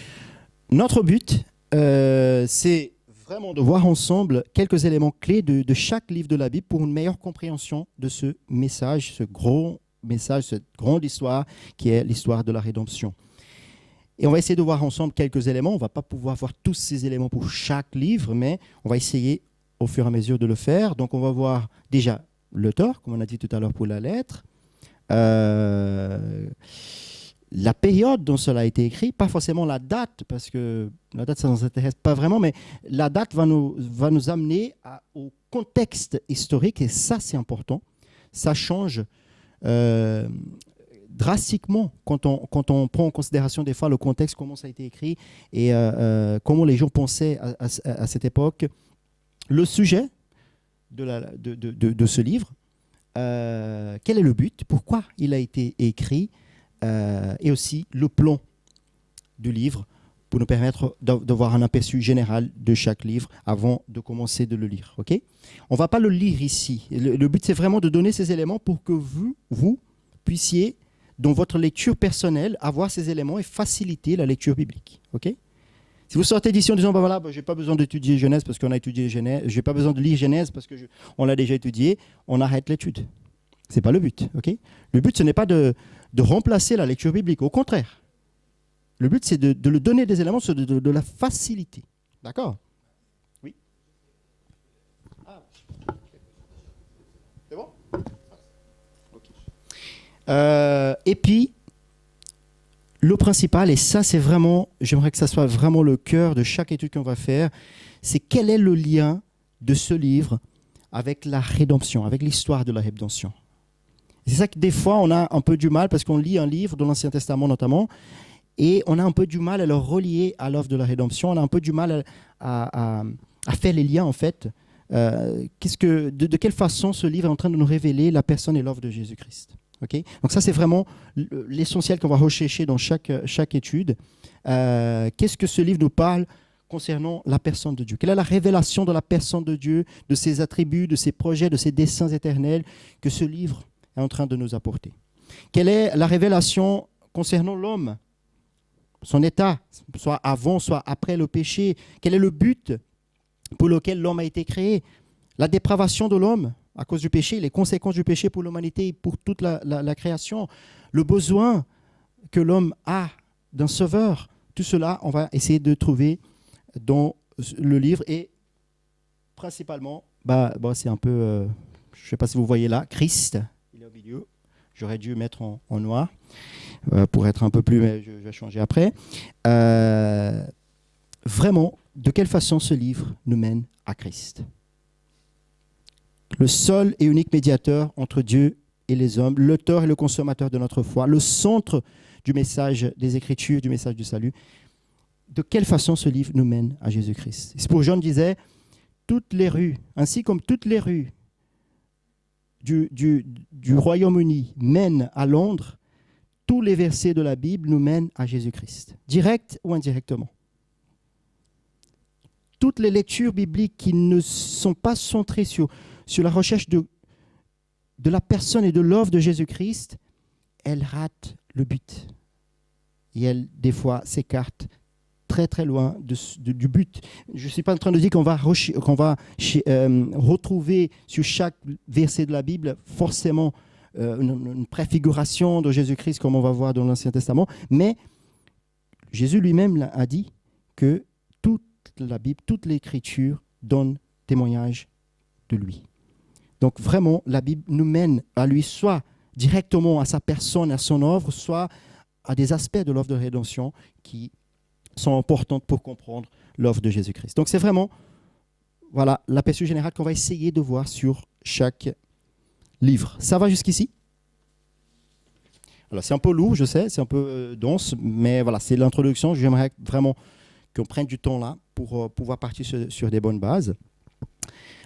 notre but, c'est vraiment de voir ensemble quelques éléments clés de chaque livre de la Bible pour une meilleure compréhension de ce message, cette grande histoire qui est l'histoire de la rédemption. Et on va essayer de voir ensemble quelques éléments. On ne va pas pouvoir voir tous ces éléments pour chaque livre, mais on va essayer au fur et à mesure de le faire. Donc, on va voir déjà l'auteur, comme on a dit tout à l'heure pour la lettre, la période dont cela a été écrit, pas forcément la date, parce que la date, ça ne nous intéresse pas vraiment, mais la date va nous amener au contexte historique, et ça, c'est important. Ça change drastiquement quand on prend en considération des fois le contexte, comment ça a été écrit et comment les gens pensaient à cette époque. Le sujet de ce livre, quel est le but, pourquoi il a été écrit, et aussi le plan du livre pour nous permettre d'avoir un aperçu général de chaque livre avant de commencer de le lire. Okay? On ne va pas le lire ici. Le but, c'est vraiment de donner ces éléments pour que vous puissiez, dans votre lecture personnelle, avoir ces éléments et faciliter la lecture biblique. Okay? Si vous sortez d'ici en disant, voilà, je n'ai pas besoin d'étudier Genèse parce qu'on a étudié Genèse, je n'ai pas besoin de lire Genèse parce qu'on l'a déjà étudié, on arrête l'étude. Ce n'est pas le but. Okay? Le but, ce n'est pas de remplacer la lecture biblique. Au contraire. Le but, c'est de lui donner des éléments, de la faciliter. D'accord? Oui. C'est bon? Okay. Et puis, le principal, et ça, c'est vraiment, j'aimerais que ça soit vraiment le cœur de chaque étude qu'on va faire, c'est quel est le lien de ce livre avec la rédemption, avec l'histoire de la rédemption. C'est ça que des fois, on a un peu du mal, parce qu'on lit un livre de l'Ancien Testament notamment, et on a un peu du mal à le relier à l'œuvre de la rédemption. On a un peu du mal à faire les liens, en fait. De quelle façon ce livre est en train de nous révéler la personne et l'œuvre de Jésus-Christ. Okay? Donc ça, c'est vraiment l'essentiel qu'on va rechercher dans chaque étude. Qu'est-ce que ce livre nous parle concernant la personne de Dieu? Quelle est la révélation de la personne de Dieu, de ses attributs, de ses projets, de ses desseins éternels que ce livre est en train de nous apporter? Quelle est la révélation concernant l'homme? Son état, soit avant, soit après le péché. Quel est le but pour lequel l'homme a été créé? La dépravation de l'homme à cause du péché, les conséquences du péché pour l'humanité et pour toute la création. Le besoin que l'homme a d'un sauveur. Tout cela, on va essayer de trouver dans le livre. Et principalement, c'est un peu, je ne sais pas si vous voyez là, Christ, il est au milieu. J'aurais dû mettre en noir. Pour être un peu plus, mais je vais changer après. Vraiment, de quelle façon ce livre nous mène à Christ? Le seul et unique médiateur entre Dieu et les hommes, l'auteur et le consommateur de notre foi, le centre du message des Écritures, du message du salut. De quelle façon ce livre nous mène à Jésus-Christ? Spurgeon disait, toutes les rues, ainsi comme toutes les rues du Royaume-Uni mènent à Londres, tous les versets de la Bible nous mènent à Jésus-Christ, direct ou indirectement. Toutes les lectures bibliques qui ne sont pas centrées sur la recherche de la personne et de l'œuvre de Jésus-Christ, elles ratent le but. Et elles, des fois, s'écartent très très loin du but. Je ne suis pas en train de dire qu'on va retrouver sur chaque verset de la Bible forcément une préfiguration de Jésus-Christ comme on va voir dans l'Ancien Testament, mais Jésus lui-même a dit que toute la Bible, toute l'Écriture donne témoignage de lui. Donc vraiment, la Bible nous mène à lui, soit directement à sa personne, à son œuvre, soit à des aspects de l'œuvre de rédemption qui sont importants pour comprendre l'œuvre de Jésus-Christ. Donc c'est vraiment l'aperçu général qu'on va essayer de voir sur chaque livre. Ça va jusqu'ici? Alors, c'est un peu lourd, je sais, c'est un peu dense, mais voilà, c'est l'introduction. J'aimerais vraiment qu'on prenne du temps là pour pouvoir partir sur des bonnes bases.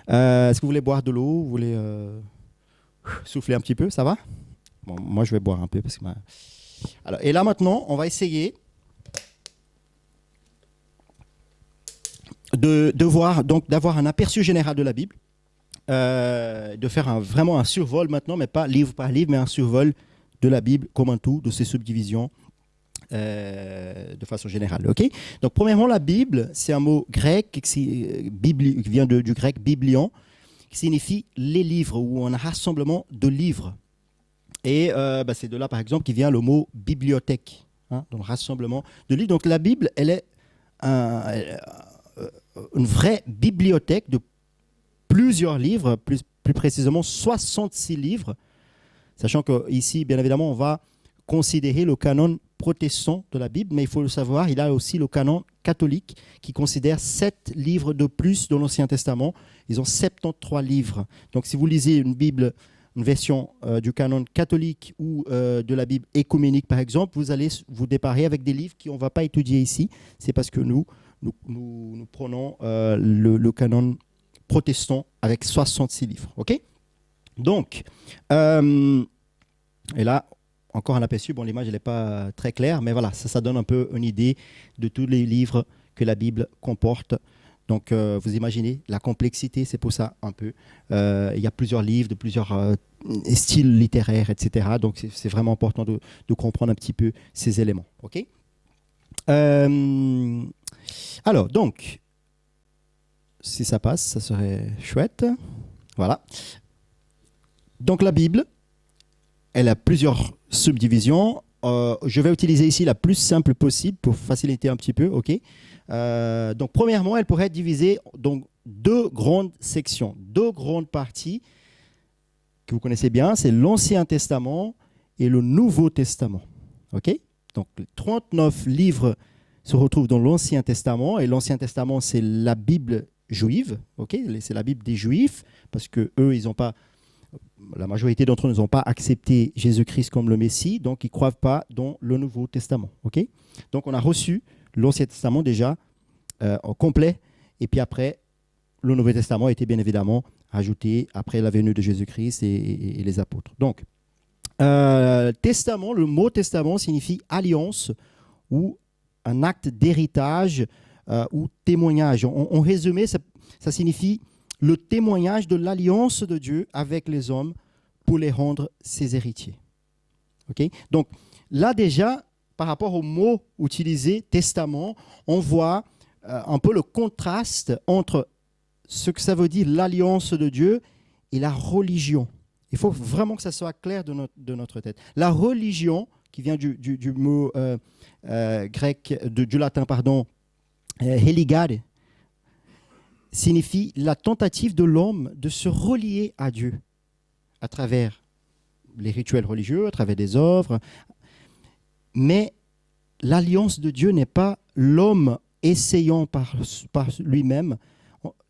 Est-ce que vous voulez boire de l'eau? Vous voulez souffler un petit peu? Ça va? Bon, moi, je vais boire un peu. Alors, et là, maintenant, on va essayer d'avoir un aperçu général de la Bible. De faire vraiment un survol maintenant, mais pas livre par livre, mais un survol de la Bible comme un tout, de ses subdivisions de façon générale. Okay? Donc, premièrement, la Bible, c'est un mot grec qui vient du grec biblion, qui signifie les livres, ou un rassemblement de livres. Et c'est de là, par exemple, qui vient le mot bibliothèque, donc rassemblement de livres. Donc, la Bible, elle est une vraie bibliothèque de plusieurs livres, plus précisément 66 livres, sachant qu'ici, bien évidemment, on va considérer le canon protestant de la Bible, mais il faut le savoir, il y a aussi le canon catholique qui considère 7 livres de plus dans l'Ancien Testament. Ils ont 73 livres. Donc, si vous lisez une Bible une version du canon catholique ou de la Bible écuménique, par exemple, vous allez vous déparer avec des livres qu'on ne va pas étudier ici. C'est parce que nous prenons le canon protestant avec 66 livres. OK? Donc, et là, encore un aperçu. Bon, l'image, elle n'est pas très claire, mais voilà, ça donne un peu une idée de tous les livres que la Bible comporte. Donc, vous imaginez la complexité, c'est pour ça un peu. Il y a plusieurs livres de plusieurs styles littéraires, etc. Donc, c'est vraiment important de comprendre un petit peu ces éléments. OK? Alors, donc, si ça passe, ça serait chouette. Voilà. Donc, la Bible, elle a plusieurs subdivisions. Je vais utiliser ici la plus simple possible pour faciliter un petit peu. OK? Donc, premièrement, elle pourrait être divisée en deux grandes sections, deux grandes parties que vous connaissez bien. C'est l'Ancien Testament et le Nouveau Testament. OK? Donc, 39 livres se retrouvent dans l'Ancien Testament. Et l'Ancien Testament, c'est la Bible juive. OK? C'est la Bible des Juifs parce que eux, ils n'ont pas... La majorité d'entre eux n'ont pas accepté Jésus-Christ comme le Messie, donc ils ne croient pas dans le Nouveau Testament. Okay? Donc on a reçu l'Ancien Testament déjà au complet, et puis après, le Nouveau Testament a été bien évidemment ajouté après la venue de Jésus-Christ et les apôtres. Donc, testament, le mot testament signifie alliance ou un acte d'héritage ou témoignage. En résumé, ça signifie le témoignage de l'alliance de Dieu avec les hommes pour les rendre ses héritiers. Okay? Donc là déjà, par rapport au mot utilisé, testament, on voit un peu le contraste entre ce que ça veut dire l'alliance de Dieu et la religion. Il faut vraiment que ça soit clair de notre tête. La religion, qui vient du mot grec, du latin, pardon, heligade, signifie la tentative de l'homme de se relier à Dieu à travers les rituels religieux, à travers des œuvres. Mais l'alliance de Dieu n'est pas l'homme essayant par lui-même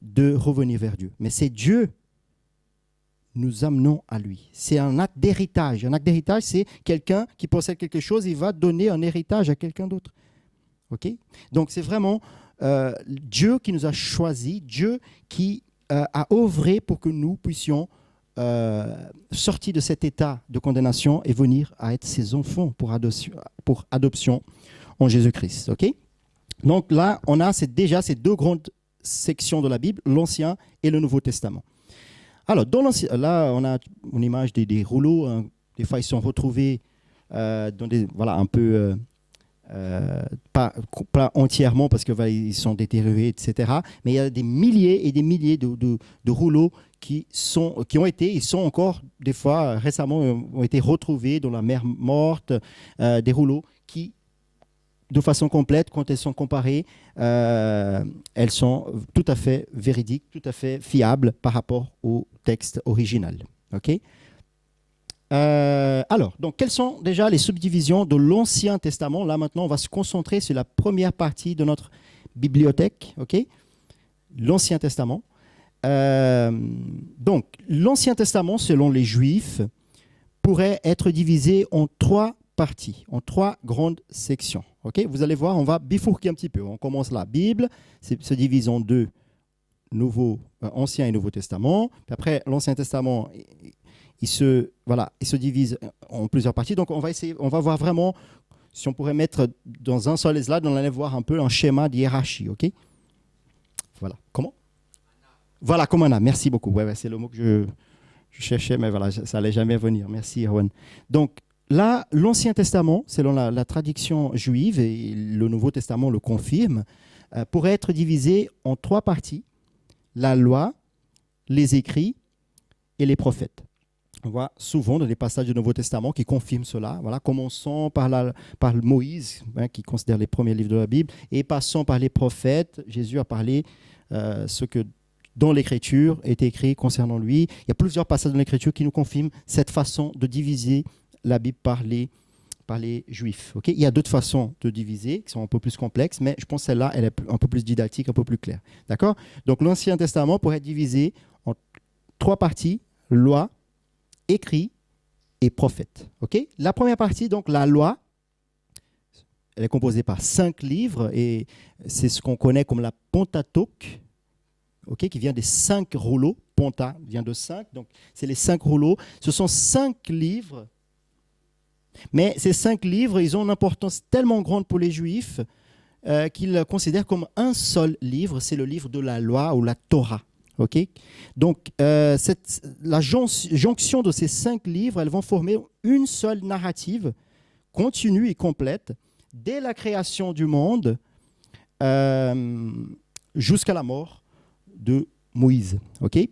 de revenir vers Dieu. Mais c'est Dieu nous amenons à lui. C'est un acte d'héritage. Un acte d'héritage, c'est quelqu'un qui possède quelque chose, il va donner un héritage à quelqu'un d'autre. Okay? Donc c'est vraiment Dieu qui nous a choisis, Dieu qui a œuvré pour que nous puissions sortir de cet état de condamnation et venir à être ses enfants pour adoption en Jésus-Christ. Okay? Donc là, on a déjà ces deux grandes sections de la Bible, l'Ancien et le Nouveau Testament. Alors, là, on a une image des rouleaux. Hein. Des fois, ils sont retrouvés dans des, voilà, un peu... pas entièrement parce qu'ils sont détériorés, etc. Mais il y a des milliers et des milliers de rouleaux qui sont encore, des fois, récemment, ont été retrouvés dans la mer morte, des rouleaux qui, de façon complète, quand elles sont comparées, elles sont tout à fait véridiques, tout à fait fiables par rapport au texte original. OK ? Alors, donc, quelles sont déjà les subdivisions de l'Ancien Testament? Là, maintenant, on va se concentrer sur la première partie de notre bibliothèque, OK? L'Ancien Testament. Donc, l'Ancien Testament, selon les Juifs, pourrait être divisé en trois parties, en trois grandes sections. OK? Vous allez voir, on va bifurquer un petit peu. On commence la Bible, se divise en deux, Ancien et Nouveau Testament. Puis après, l'Ancien Testament... Il se divise en plusieurs parties. Donc, on va voir vraiment, si on pourrait mettre dans un seul slide, on allait voir un peu un schéma de hiérarchie, OK? Voilà. Comment? Voilà, comme un A. Merci beaucoup. Ouais, c'est le mot que je cherchais, mais voilà, ça n'allait jamais venir. Merci, Erwan. Donc, là, l'Ancien Testament, selon la tradition juive, et le Nouveau Testament le confirme, pourrait être divisé en trois parties. La loi, les écrits et les prophètes. On voit souvent dans les passages du Nouveau Testament qui confirment cela. Voilà, commençons par Moïse, hein, qui considère les premiers livres de la Bible, et passons par les prophètes. Jésus a parlé ce que dans l'Écriture est écrit concernant lui. Il y a plusieurs passages dans l'Écriture qui nous confirment cette façon de diviser la Bible par les Juifs. Okay? Il y a d'autres façons de diviser qui sont un peu plus complexes, mais je pense que celle-là, elle est un peu plus didactique, un peu plus claire. D'accord? Donc l'Ancien Testament pourrait être divisé en trois parties, loi, écrits et prophètes. Ok. La première partie, donc la loi, elle est composée par 5 livres et c'est ce qu'on connaît comme la Pentateuque, ok, qui vient des 5 rouleaux. Penta vient de 5, donc c'est les 5 rouleaux. Ce sont 5 livres, mais ces 5 livres, ils ont une importance tellement grande pour les Juifs qu'ils le considèrent comme un seul livre, c'est le livre de la loi ou la Torah. Okay. Donc, la jonction de ces 5 livres, elles vont former une seule narrative continue et complète dès la création du monde jusqu'à la mort de Moïse. Okay.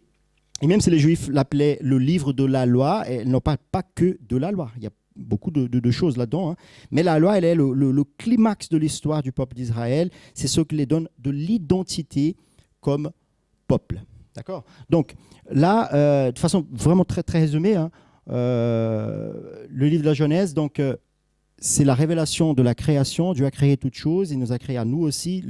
Et même si les Juifs l'appelaient le livre de la loi, elles n'ont pas que de la loi. Il y a beaucoup de choses là-dedans. Hein. Mais la loi, elle est le climax de l'histoire du peuple d'Israël. C'est ce qui les donne de l'identité comme peuple. D'accord. Donc là, de façon vraiment très, très résumée, hein, le livre de la Genèse, donc, c'est la révélation de la création. Dieu a créé toutes choses. Il nous a créé à nous aussi,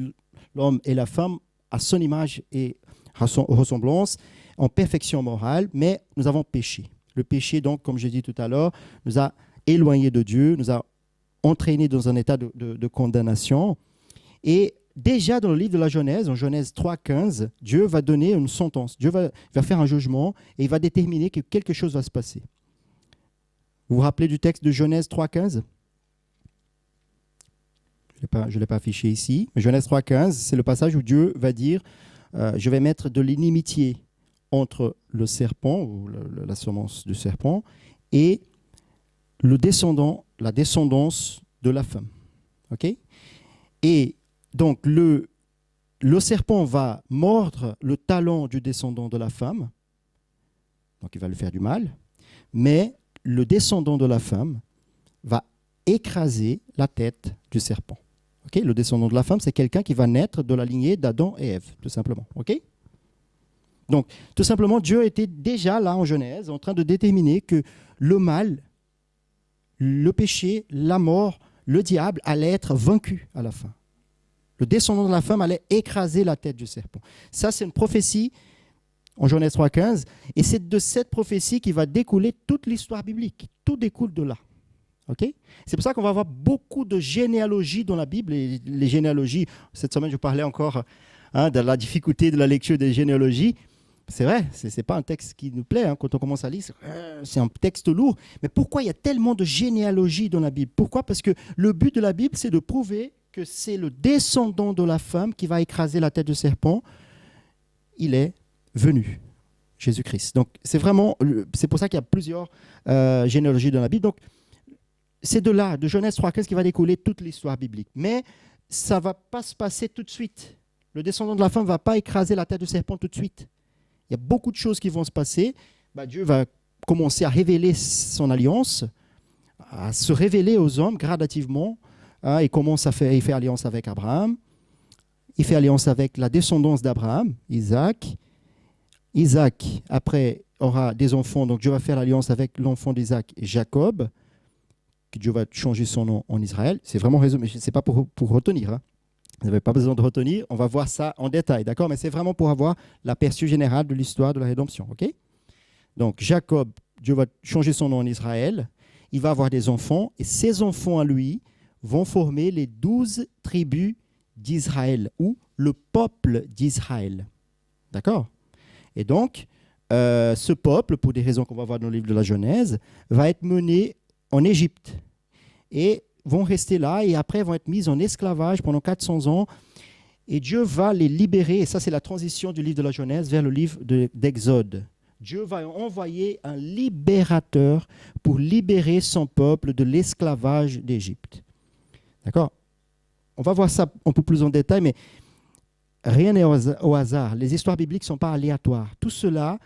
l'homme et la femme, à son image et à son ressemblance, en perfection morale, mais nous avons péché. Le péché, donc, comme je dit tout à l'heure, nous a éloignés de Dieu, nous a entraînés dans un état de condamnation. Et déjà dans le livre de la Genèse, en Genèse 3,15, Dieu va donner une sentence. Dieu va faire un jugement et il va déterminer que quelque chose va se passer. Vous vous rappelez du texte de Genèse 3,15 ? Je ne l'ai pas affiché ici. Mais Genèse 3,15, c'est le passage où Dieu va dire je vais mettre de l'inimitié entre le serpent, ou la semence du serpent, et la descendance de la femme. Okay. Et donc, le serpent va mordre le talon du descendant de la femme, donc il va lui faire du mal, mais le descendant de la femme va écraser la tête du serpent. Okay. Le descendant de la femme, c'est quelqu'un qui va naître de la lignée d'Adam et Ève, tout simplement. Okay. Donc, tout simplement, Dieu était déjà là en Genèse, en train de déterminer que le mal, le péché, la mort, le diable allait être vaincu à la fin. Le descendant de la femme allait écraser la tête du serpent. Ça, c'est une prophétie en Genèse 3,15, et c'est de cette prophétie qui va découler toute l'histoire biblique. Tout découle de là. Okay. C'est pour ça qu'on va avoir beaucoup de généalogies dans la Bible. Et les généalogies, cette semaine, je parlais encore de la difficulté de la lecture des généalogies. C'est vrai, ce n'est pas un texte qui nous plaît. Hein, quand on commence à lire, c'est un texte lourd. Mais pourquoi il y a tellement de généalogies dans la Bible ? Pourquoi ? Parce que le but de la Bible, c'est de prouver que c'est le descendant de la femme qui va écraser la tête du serpent. Il est venu, Jésus-Christ. Donc, c'est pour ça qu'il y a plusieurs généalogies dans la Bible. Donc, c'est de là, de Genèse 3,15, qui va découler toute l'histoire biblique. Mais ça ne va pas se passer tout de suite. Le descendant de la femme ne va pas écraser la tête du serpent tout de suite. Il y a beaucoup de choses qui vont se passer. Dieu va commencer à révéler son alliance, à se révéler aux hommes gradativement. Il commence il fait alliance avec Abraham. Il fait alliance avec la descendance d'Abraham, Isaac. Isaac, après, aura des enfants. Donc Dieu va faire l'alliance avec l'enfant d'Isaac, Jacob, que Dieu va changer son nom en Israël. C'est vraiment résumé. Ce n'est pas pour retenir. Hein. Vous n'avez pas besoin de retenir. On va voir ça en détail, d'accord ? Mais c'est vraiment pour avoir l'aperçu général de l'histoire de la rédemption, ok ? Donc, Jacob, Dieu va changer son nom en Israël. Il va avoir des enfants. Et ces enfants, à lui, vont former les 12 tribus d'Israël, ou le peuple d'Israël. D'accord ? Et donc, ce peuple, pour des raisons qu'on va voir dans le livre de la Genèse, va être mené en Égypte. Et vont rester là et après vont être mis en esclavage pendant 400 ans. Et Dieu va les libérer. Et ça, c'est la transition du livre de la Genèse vers le livre d'Exode. Dieu va envoyer un libérateur pour libérer son peuple de l'esclavage d'Égypte. D'accord ? On va voir ça un peu plus en détail, mais rien n'est au hasard. Les histoires bibliques ne sont pas aléatoires. Tout cela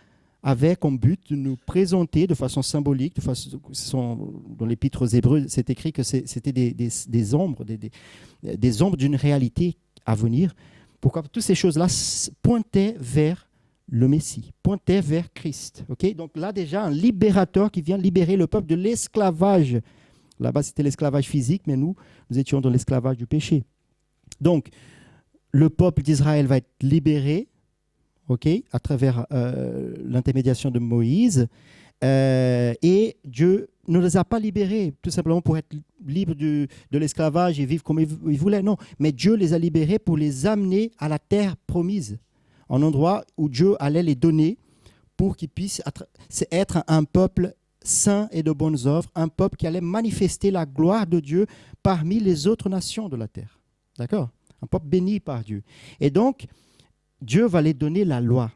avait comme but de nous présenter de façon symbolique, dans l'épître aux Hébreux, c'est écrit que c'était des ombres, des ombres d'une réalité à venir. Pourquoi ? Toutes ces choses-là pointaient vers le Messie, pointaient vers Christ. Okay ? Donc là déjà, un libérateur qui vient libérer le peuple de l'esclavage. Là-bas, c'était l'esclavage physique, mais nous étions dans l'esclavage du péché. Donc, le peuple d'Israël va être libéré, à travers l'intermédiation de Moïse. Et Dieu ne les a pas libérés tout simplement pour être libres de l'esclavage et vivre comme ils voulaient. Non, mais Dieu les a libérés pour les amener à la terre promise, un endroit où Dieu allait les donner pour qu'ils puissent être un peuple saint et de bonnes œuvres, un peuple qui allait manifester la gloire de Dieu parmi les autres nations de la terre. D'accord? Un peuple béni par Dieu. Et donc, Dieu va les donner la loi.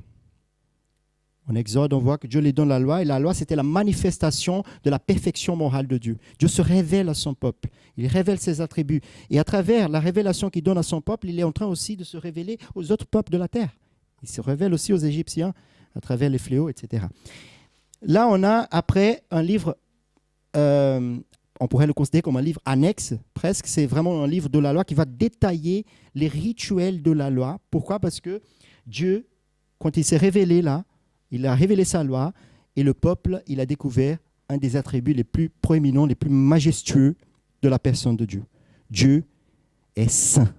En Exode, on voit que Dieu les donne la loi, et la loi, c'était la manifestation de la perfection morale de Dieu. Dieu se révèle à son peuple, il révèle ses attributs. Et à travers la révélation qu'il donne à son peuple, il est en train aussi de se révéler aux autres peuples de la terre. Il se révèle aussi aux Égyptiens à travers les fléaux, etc. Là, on a après un livre, on pourrait le considérer comme un livre annexe, presque. C'est vraiment un livre de la loi qui va détailler les rituels de la loi. Pourquoi? Parce que Dieu, quand il s'est révélé là, il a révélé sa loi, et le peuple, il a découvert un des attributs les plus proéminents, les plus majestueux de la personne de Dieu. Dieu est saint.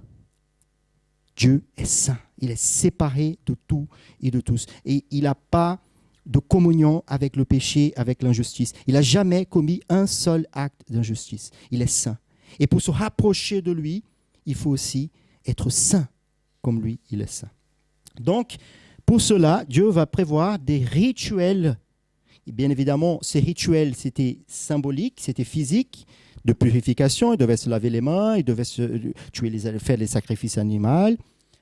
Dieu est saint. Il est séparé de tout et de tous. Et il n'a pas de communion avec le péché, avec l'injustice. Il n'a jamais commis un seul acte d'injustice. Il est saint. Et pour se rapprocher de lui, il faut aussi être saint comme lui, il est saint. Donc, pour cela, Dieu va prévoir des rituels. Et bien évidemment, ces rituels, c'était symbolique, c'était physique, de purification. Ils devaient se laver les mains, ils devaient faire les sacrifices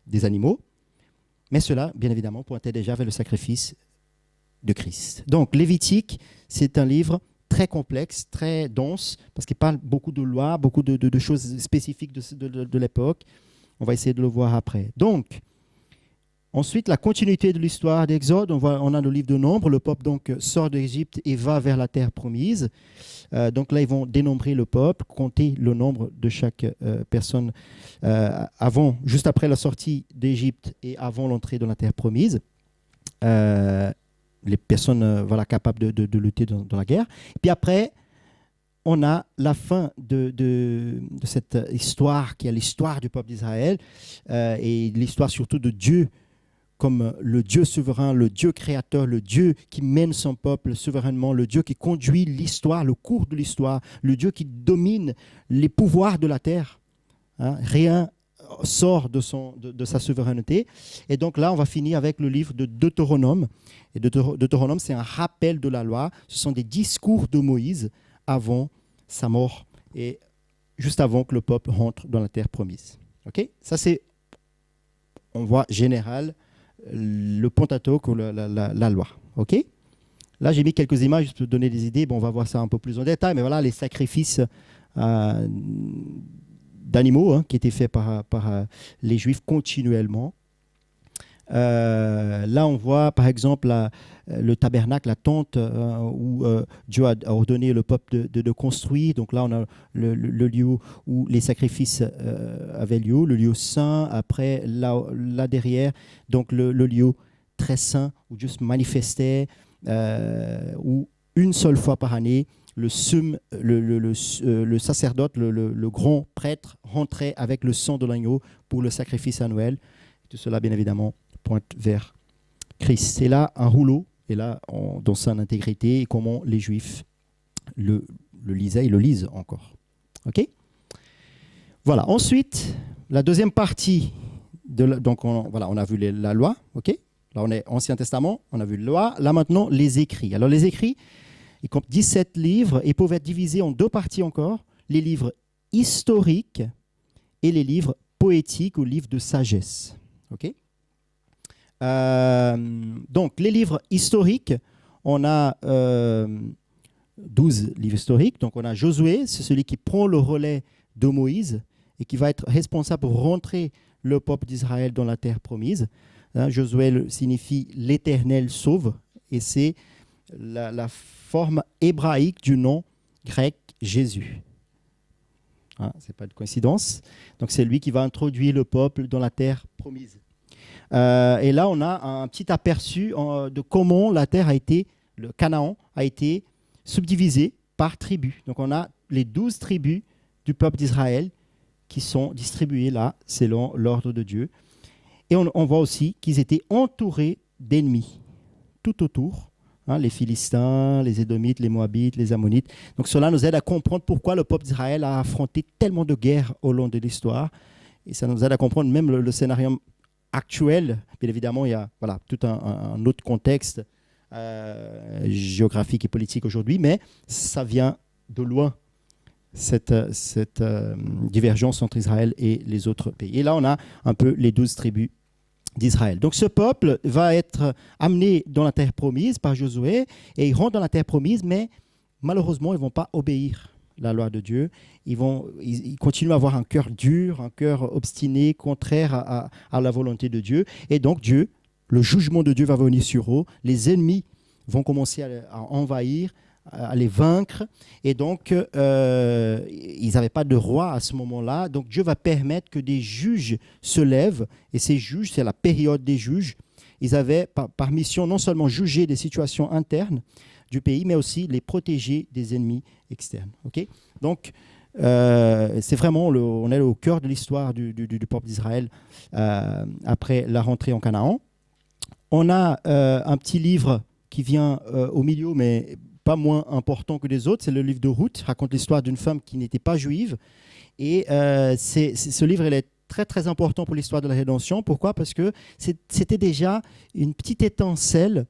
des animaux. Mais cela, bien évidemment, pointait déjà vers le sacrifice de Christ. Donc, Lévitique, c'est un livre très complexe, très dense, parce qu'il parle beaucoup de lois, beaucoup de choses spécifiques de l'époque. On va essayer de le voir après. Donc, ensuite, la continuité de l'histoire d'Exode, on a le livre de Nombres. Le peuple donc sort d'Égypte et va vers la terre promise. Donc là, ils vont dénombrer le peuple, compter le nombre de chaque personne juste après la sortie d'Égypte et avant l'entrée dans la terre promise. Les personnes capables de lutter dans la guerre. Et puis après, on a la fin de cette histoire qui est l'histoire du peuple d'Israël et l'histoire surtout de Dieu comme le Dieu souverain, le Dieu créateur, le Dieu qui mène son peuple souverainement, le Dieu qui conduit l'histoire, le cours de l'histoire, le Dieu qui domine les pouvoirs de la terre. Rien sort de sa souveraineté. Et donc là, on va finir avec le livre de Deutéronome. Et Deutéronome, c'est un rappel de la loi. Ce sont des discours de Moïse avant sa mort et juste avant que le peuple rentre dans la terre promise. Okay? Ça, c'est, on voit général, le Pentateuque ou la loi. Okay? Là, j'ai mis quelques images pour te donner des idées. Bon, on va voir ça un peu plus en détail, mais voilà les sacrifices d'animaux qui étaient faits par les Juifs continuellement. Là, on voit par exemple le tabernacle, la tente où Dieu a ordonné le peuple de construire. Donc là, on a le lieu où les sacrifices avaient lieu, le lieu saint. Après, là derrière, donc le lieu très saint où Dieu se manifestait, où une seule fois par année, le sacerdote, le grand prêtre, rentrait avec le sang de l'agneau pour le sacrifice annuel. Tout cela, bien évidemment, pointe vers Christ. C'est là un rouleau, et là, dans son intégrité, et comment les Juifs le lisaient et le lisent encore. OK? Voilà. Ensuite, la deuxième partie, donc on a vu la loi. OK? Là, on est Ancien Testament, on a vu la loi. Là, maintenant, les écrits. Alors, les écrits, ils comptent 17 livres et peuvent être divisés en deux parties encore. Les livres historiques et les livres poétiques ou livres de sagesse. OK? Donc, les livres historiques, on a 12 livres historiques. Donc, on a Josué, c'est celui qui prend le relais de Moïse et qui va être responsable pour rentrer le peuple d'Israël dans la terre promise. Josué signifie l'Éternel sauve, et c'est la forme hébraïque du nom grec Jésus. Ce n'est pas de coïncidence. Donc, c'est lui qui va introduire le peuple dans la terre promise. Et là, on a un petit aperçu de comment la terre le Canaan a été subdivisé par tribus. Donc, on a les 12 tribus du peuple d'Israël qui sont distribuées là, selon l'ordre de Dieu. Et on voit aussi qu'ils étaient entourés d'ennemis tout autour. hein, les Philistins, les Édomites, les Moabites, les Ammonites. Donc cela nous aide à comprendre pourquoi le peuple d'Israël a affronté tellement de guerres au long de l'histoire. Et ça nous aide à comprendre même le scénario actuel. Bien évidemment, il y a voilà, tout un autre contexte géographique et politique aujourd'hui, mais ça vient de loin, cette divergence entre Israël et les autres pays. Et là, on a un peu les 12 tribus d'Israël. Donc ce peuple va être amené dans la terre promise par Josué, et ils rentrent dans la terre promise, mais malheureusement, ils ne vont pas obéir la loi de Dieu. Ils continuent à avoir un cœur dur, un cœur obstiné, contraire à la volonté de Dieu. Et donc Dieu, le jugement de Dieu va venir sur eux. Les ennemis vont commencer à envahir, à les vaincre. Et donc, ils n'avaient pas de roi à ce moment-là. Donc Dieu va permettre que des juges se lèvent. Et ces juges, c'est la période des juges. Ils avaient par mission non seulement juger des situations internes du pays, mais aussi les protéger des ennemis externes. Okay? Donc, c'est vraiment, on est au cœur de l'histoire du peuple d'Israël après la rentrée en Canaan. On a un petit livre qui vient au milieu, mais pas moins important que les autres. C'est le livre de Ruth, raconte l'histoire d'une femme qui n'était pas juive. Et ce livre, il est très, très important pour l'histoire de la rédemption. Pourquoi ? Parce que c'était déjà une petite étincelle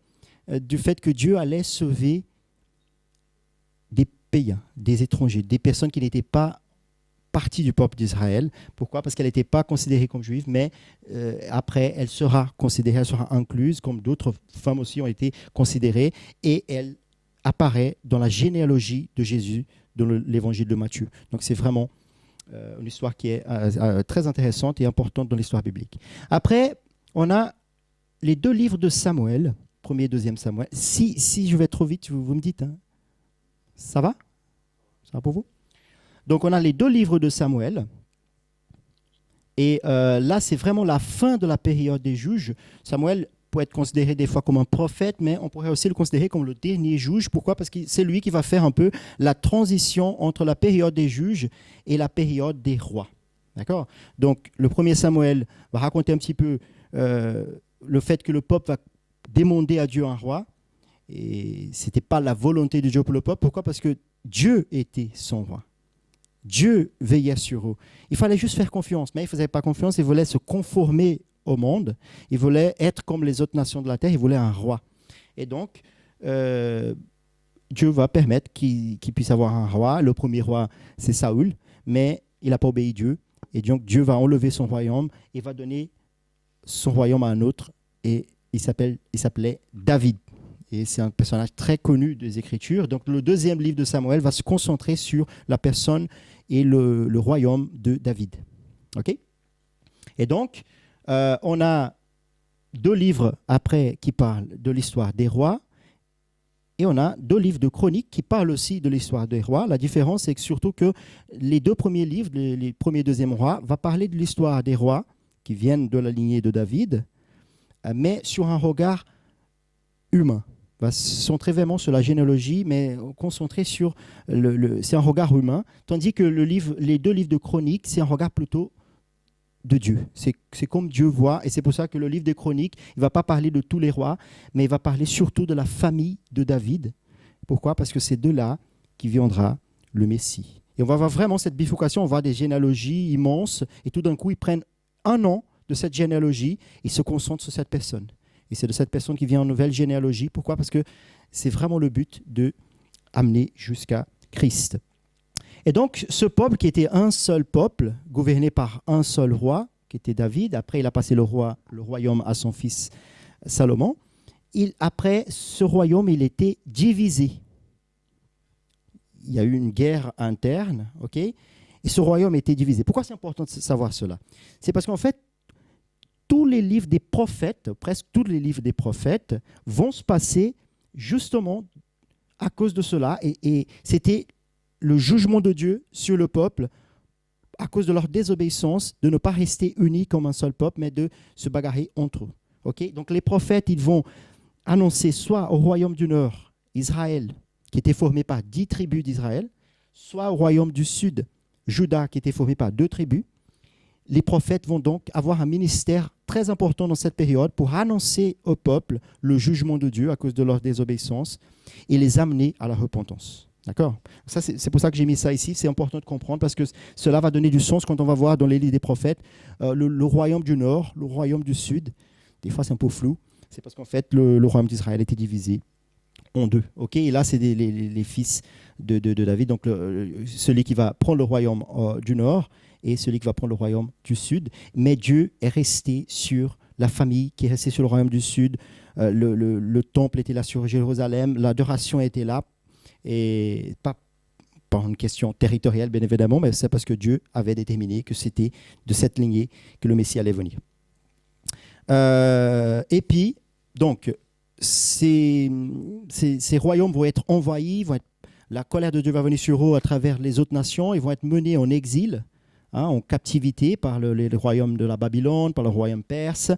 du fait que Dieu allait sauver des païens, des étrangers, des personnes qui n'étaient pas partie du peuple d'Israël. Pourquoi ? Parce qu'elle n'était pas considérée comme juive, mais après, elle sera considérée, elle sera incluse, comme d'autres femmes aussi ont été considérées, et elle apparaît dans la généalogie de Jésus, dans l'évangile de Matthieu. Donc c'est vraiment une histoire qui est très intéressante et importante dans l'histoire biblique. Après, on a les 2 livres de Samuel, 1er et 2e Samuel. Si je vais trop vite, vous me dites. Hein. Ça va ? Ça va pour vous ? Donc, on a les 2 livres de Samuel. Et là, c'est vraiment la fin de la période des juges. Samuel peut être considéré des fois comme un prophète, mais on pourrait aussi le considérer comme le dernier juge. Pourquoi ? Parce que c'est lui qui va faire un peu la transition entre la période des juges et la période des rois. D'accord ? Donc, le 1er Samuel va raconter un petit peu le fait que le peuple va demander à Dieu un roi. Et ce n'était pas la volonté de Dieu pour le peuple. Pourquoi ? Parce que Dieu était son roi. Dieu veillait sur eux. Il fallait juste faire confiance, mais ils ne faisaient pas confiance, ils voulaient se conformer au monde, ils voulaient être comme les autres nations de la terre, ils voulaient un roi. Et donc, Dieu va permettre qu'il puisse avoir un roi. Le premier roi, c'est Saül, mais il n'a pas obéi Dieu. Et donc, Dieu va enlever son royaume et va donner son royaume à un autre, et il s'appelait David. Et c'est un personnage très connu des Écritures. Donc, le 2e livre de Samuel va se concentrer sur la personne et le royaume de David. OK ? Et donc, on a 2 livres après qui parlent de l'histoire des rois. Et on a 2 livres de chroniques qui parlent aussi de l'histoire des rois. La différence, c'est que surtout que les 2 premiers livres, les premiers et 2e rois, vont parler de l'histoire des rois qui viennent de la lignée de David, mais sur un regard humain. Va se centrer vraiment sur la généalogie, mais concentré sur c'est un regard humain, tandis que les 2 livres de chroniques, c'est un regard plutôt de Dieu. C'est comme Dieu voit, et c'est pour ça que le livre des chroniques, il ne va pas parler de tous les rois, mais il va parler surtout de la famille de David. Pourquoi ? Parce que c'est de là qui viendra le Messie. Et on va voir vraiment cette bifurcation, on va voir des généalogies immenses, et tout d'un coup, ils prennent un an de cette généalogie, ils se concentrent sur cette personne. Et c'est de cette personne qui vient en nouvelle généalogie. Pourquoi ? Parce que c'est vraiment le but de amener jusqu'à Christ. Et donc, ce peuple qui était un seul peuple, gouverné par un seul roi, qui était David, après il a passé le royaume à son fils Salomon, après ce royaume, il était divisé. Il y a eu une guerre interne, ok ? Et ce royaume était divisé. Pourquoi c'est important de savoir cela ? C'est parce qu'en fait, tous les livres des prophètes, presque tous les livres des prophètes, vont se passer justement à cause de cela. Et c'était le jugement de Dieu sur le peuple à cause de leur désobéissance, de ne pas rester unis comme un seul peuple, mais de se bagarrer entre eux. Okay ? Donc les prophètes, ils vont annoncer soit au royaume du Nord, Israël, qui était formé par 10 tribus d'Israël, soit au royaume du Sud, Juda, qui était formé par 2 tribus, les prophètes vont donc avoir un ministère très important dans cette période pour annoncer au peuple le jugement de Dieu à cause de leur désobéissance et les amener à la repentance. D'accord ? Ça, c'est pour ça que j'ai mis ça ici. C'est important de comprendre parce que cela va donner du sens quand on va voir dans les livres des prophètes le royaume du nord, le royaume du sud. Des fois, c'est un peu flou. C'est parce qu'en fait, le royaume d'Israël était divisé en deux. Okay, et là, c'est les fils de David. Donc, celui qui va prendre le royaume du nord et celui qui va prendre le royaume du sud. Mais Dieu est resté sur la famille qui est restée sur le royaume du sud. Le temple était là sur Jérusalem. L'adoration était là. Et pas une question territoriale, bien évidemment, mais c'est parce que Dieu avait déterminé que c'était de cette lignée que le Messie allait venir. Et puis, donc, ces royaumes vont être envahis, la colère de Dieu va venir sur eux à travers les autres nations, ils vont être menés en exil, en captivité par le royaume de la Babylone, par le royaume perse.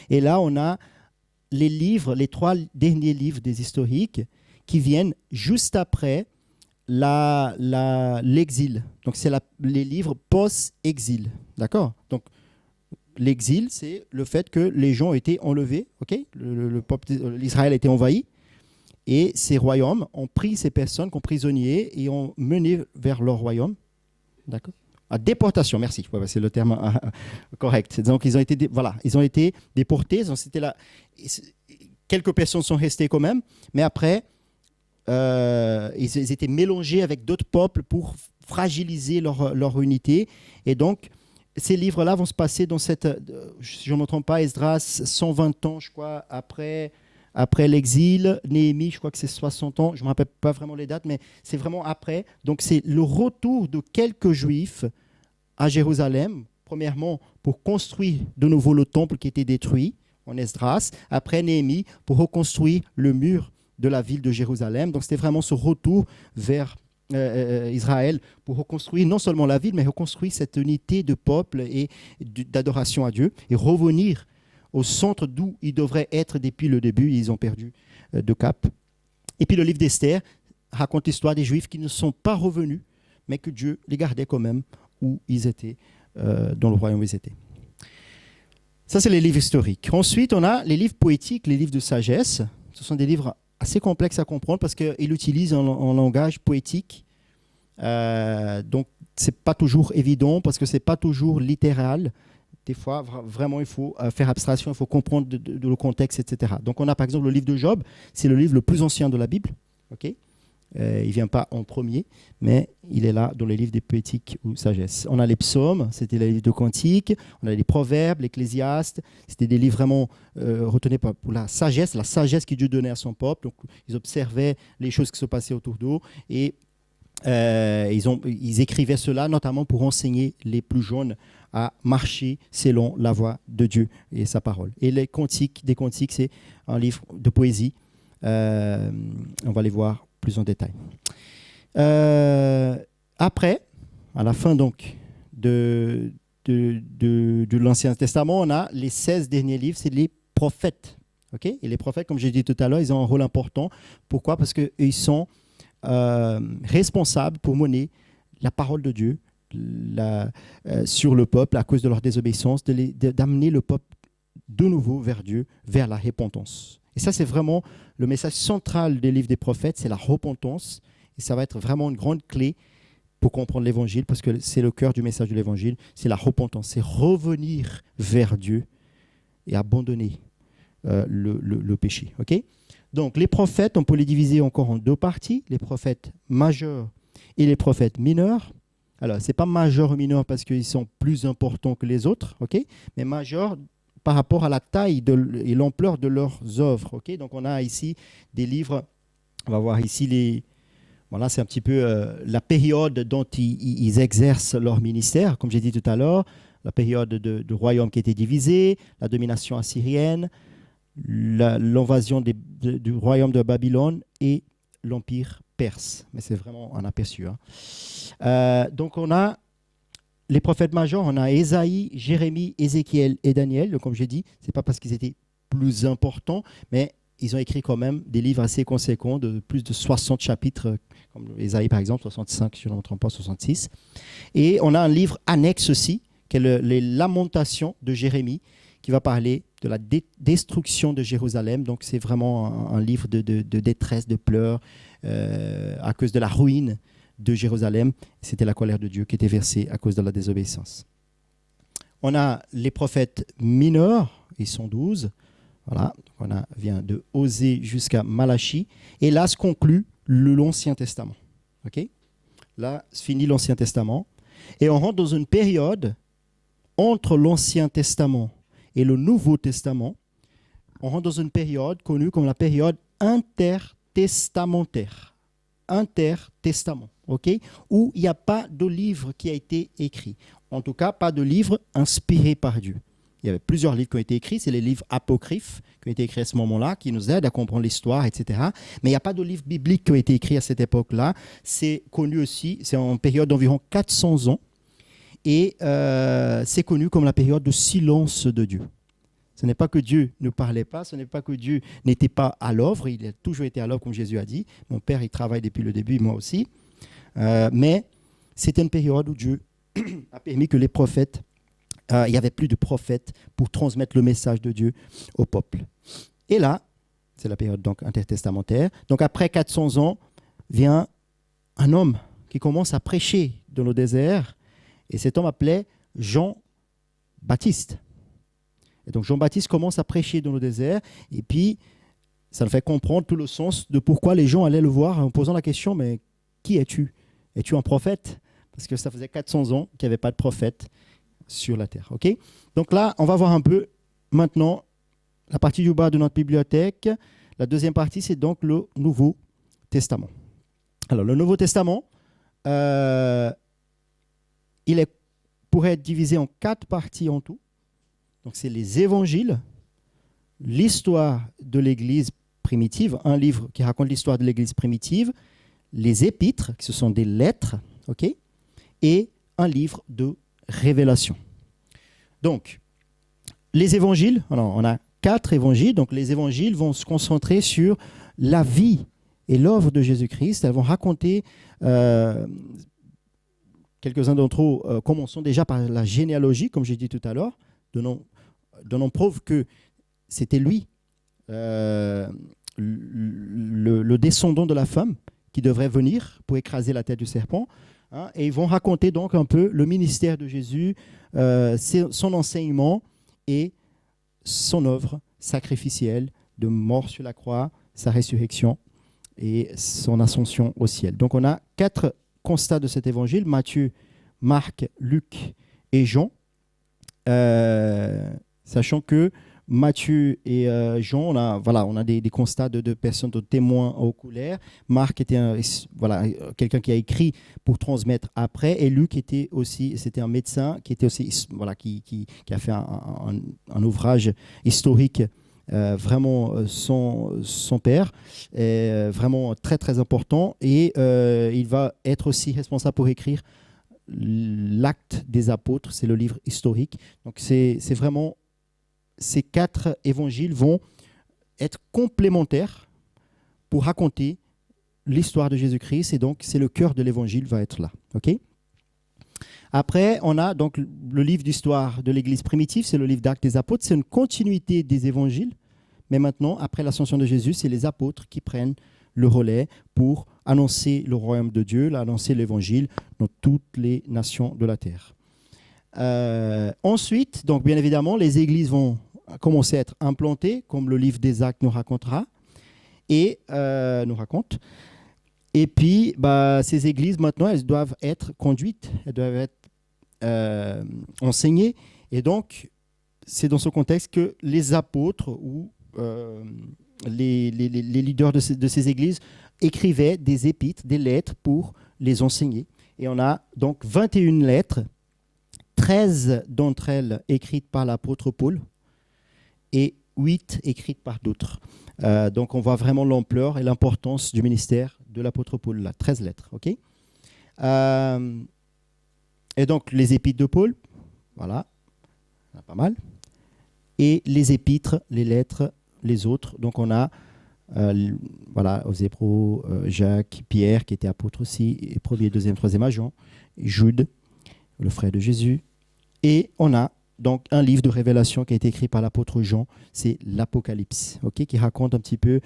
Et là, on a les 3 derniers livres des historiques qui viennent juste après l'exil. Donc, c'est les livres post-exil. D'accord ? Donc, l'exil, c'est le fait que les gens ont été enlevés, okay ? Le peuple l'Israël a été envahi, et ces royaumes ont pris ces personnes comme prisonniers et ont mené vers leur royaume. D'accord ? À déportation, merci, c'est le terme correct. Donc, ils ont été déportés. Donc, quelques personnes sont restées quand même, mais après, ils étaient mélangés avec d'autres peuples pour fragiliser leur unité. Et donc, ces livres-là vont se passer dans cette, si je ne me trompe pas, Esdras, 120 ans, je crois, après l'exil. Néhémie, je crois que c'est 60 ans. Je ne me rappelle pas vraiment les dates, mais c'est vraiment après. Donc, c'est le retour de quelques Juifs à Jérusalem, premièrement, pour construire de nouveau le temple qui était détruit en Esdras. Après Néhémie, pour reconstruire le mur de la ville de Jérusalem. Donc, c'était vraiment ce retour vers Israël pour reconstruire non seulement la ville, mais reconstruire cette unité de peuple et d'adoration à Dieu et revenir au centre d'où ils devraient être depuis le début. Ils ont perdu de cap. Et puis le livre d'Esther raconte l'histoire des Juifs qui ne sont pas revenus, mais que Dieu les gardait quand même où ils étaient, dans le royaume où ils étaient. Ça, c'est les livres historiques. Ensuite, on a les livres poétiques, les livres de sagesse. Ce sont des livres assez complexe à comprendre parce qu'il utilise un langage poétique. Donc, ce n'est pas toujours évident parce que ce n'est pas toujours littéral. Des fois, vraiment, il faut faire abstraction, il faut comprendre le contexte, etc. Donc, on a par exemple le livre de Job. C'est le livre le plus ancien de la Bible. Okay, il ne vient pas en premier, mais il est là dans les livres des poétiques ou sagesse. On a les psaumes, c'était les livres de cantiques. On a les proverbes, l'Ecclésiaste. C'était des livres vraiment retenus pour la sagesse que Dieu donnait à son peuple. Donc, ils observaient les choses qui se passaient autour d'eux et ils écrivaient cela notamment pour enseigner les plus jeunes à marcher selon la voie de Dieu et sa parole. Et les cantiques, c'est un livre de poésie. On va les voir plus en détail. Après, à la fin donc de l'Ancien Testament, on a les 16 derniers livres, c'est les prophètes. Okay, et les prophètes, comme j'ai dit tout à l'heure, ils ont un rôle important. Pourquoi ? Parce qu'ils sont responsables pour mener la parole de Dieu sur le peuple à cause de leur désobéissance, d'amener le peuple de nouveau vers Dieu, vers la repentance. Et ça, c'est vraiment le message central des livres des prophètes, c'est la repentance. Et ça va être vraiment une grande clé pour comprendre l'Évangile, parce que c'est le cœur du message de l'Évangile, c'est la repentance, c'est revenir vers Dieu et abandonner le péché. Okay ? Donc, les prophètes, on peut les diviser encore en 2 parties, les prophètes majeurs et les prophètes mineurs. Alors, ce n'est pas majeur ou mineur parce qu'ils sont plus importants que les autres, okay ? Mais majeur par rapport à la taille et l'ampleur de leurs œuvres. Okay ? Donc, on a ici des livres, on va voir ici voilà, c'est un petit peu la période dont ils exercent leur ministère, comme j'ai dit tout à l'heure, la période du royaume qui était divisé, la domination assyrienne, l'invasion du royaume de Babylone et l'empire perse. Mais c'est vraiment un aperçu. Hein. Donc, on a les prophètes majeurs, on a Ésaïe, Jérémie, Ézéchiel et Daniel. Donc, comme j'ai dit, ce n'est pas parce qu'ils étaient plus importants, mais ils ont écrit quand même des livres assez conséquents de plus de 60 chapitres, comme Ésaïe par exemple, 65, si je ne me trompe pas, 66. Et on a un livre annexe aussi, qui est les Lamentations de Jérémie, qui va parler de la destruction de Jérusalem. Donc c'est vraiment un livre de détresse, de pleurs à cause de la ruine de Jérusalem. C'était la colère de Dieu qui était versée à cause de la désobéissance. On a les prophètes mineurs, ils sont 12. Voilà, on vient de Osée jusqu'à Malachie. Et là se conclut l'Ancien Testament. Okay? Là se finit l'Ancien Testament. Et on rentre dans une période entre l'Ancien Testament et le Nouveau Testament. On rentre dans une période connue comme la période intertestamentaire. Intertestament, ok? Où il n'y a pas de livre qui a été écrit. En tout cas, pas de livre inspiré par Dieu. Il y avait plusieurs livres qui ont été écrits, c'est les livres apocryphes qui ont été écrits à ce moment-là, qui nous aident à comprendre l'histoire, etc. Mais il n'y a pas de livres bibliques qui ont été écrits à cette époque-là. C'est connu aussi, c'est en période d'environ 400 ans, et c'est connu comme la période de silence de Dieu. Ce n'est pas que Dieu ne parlait pas, ce n'est pas que Dieu n'était pas à l'œuvre, il a toujours été à l'œuvre comme Jésus a dit. Mon Père, il travaille depuis le début, moi aussi. Mais c'était une période où Dieu a permis que les prophètes, il n'y avait plus de prophètes pour transmettre le message de Dieu au peuple. Et là, c'est la période donc intertestamentaire. Donc après 400 ans, vient un homme qui commence à prêcher dans le désert. Et cet homme appelé Jean-Baptiste. Et donc Jean-Baptiste commence à prêcher dans le désert. Et puis, ça nous fait comprendre tout le sens de pourquoi les gens allaient le voir en posant la question, mais qui es-tu? Es-tu un prophète? Parce que ça faisait 400 ans qu'il n'y avait pas de prophète sur la terre. Okay? Donc là, on va voir un peu maintenant la partie du bas de notre bibliothèque. La deuxième partie, c'est donc le Nouveau Testament. Alors, le Nouveau Testament, il pourrait être divisé en 4 parties en tout. Donc, c'est les évangiles, l'histoire de l'Église primitive, un livre qui raconte l'histoire de l'Église primitive, les épîtres, qui ce sont des lettres, okay, et un livre de révélation. Donc, les évangiles, alors on a 4 évangiles, donc les évangiles vont se concentrer sur la vie et l'œuvre de Jésus-Christ. Elles vont raconter, quelques-uns d'entre eux commençons déjà par la généalogie, comme j'ai dit tout à l'heure, donnant preuve que c'était lui, le descendant de la femme, qui devrait venir pour écraser la tête du serpent. Hein, et ils vont raconter donc un peu le ministère de Jésus, son enseignement et son œuvre sacrificielle de mort sur la croix, sa résurrection et son ascension au ciel. Donc on a 4 constats de cet évangile, Matthieu, Marc, Luc et Jean, sachant que Matthieu et Jean, on a des constats de personnes, de témoins oculaires. Marc était quelqu'un qui a écrit pour transmettre après, et Luc c'était un médecin qui était aussi qui a fait un ouvrage historique vraiment son père, est vraiment très très important, et il va être aussi responsable pour écrire l'Acte des Apôtres, c'est le livre historique. Donc c'est vraiment, ces 4 évangiles vont être complémentaires pour raconter l'histoire de Jésus-Christ, et donc c'est le cœur de l'évangile va être là. Okay? Après, on a donc le livre d'histoire de l'Église primitive, c'est le livre d'Actes des Apôtres, c'est une continuité des évangiles, mais maintenant, après l'ascension de Jésus, c'est les apôtres qui prennent le relais pour annoncer le royaume de Dieu, annoncer l'évangile dans toutes les nations de la terre. Ensuite, donc bien évidemment, les églises vont commencer à être implantées, comme le livre des Actes nous racontera, et nous raconte. Et puis, ces églises, maintenant, elles doivent être conduites, elles doivent être enseignées. Et donc, c'est dans ce contexte que les apôtres ou les leaders de ces églises écrivaient des épîtres, des lettres pour les enseigner. Et on a donc 21 lettres, 13 d'entre elles écrites par l'apôtre Paul et 8 écrites par d'autres. Donc on voit vraiment l'ampleur et l'importance du ministère de l'apôtre Paul, là, 13 lettres. Okay, et donc les épîtres de Paul, voilà, il y en a pas mal. Et les épîtres, les lettres, les autres. Donc on a aux Hébreux, Jacques, Pierre qui était apôtre aussi, et premier, deuxième, troisième Jean, Jude, le frère de Jésus, Et on a donc un livre de révélation qui a été écrit par l'apôtre Jean, c'est l'Apocalypse, ok, qui raconte un petit peu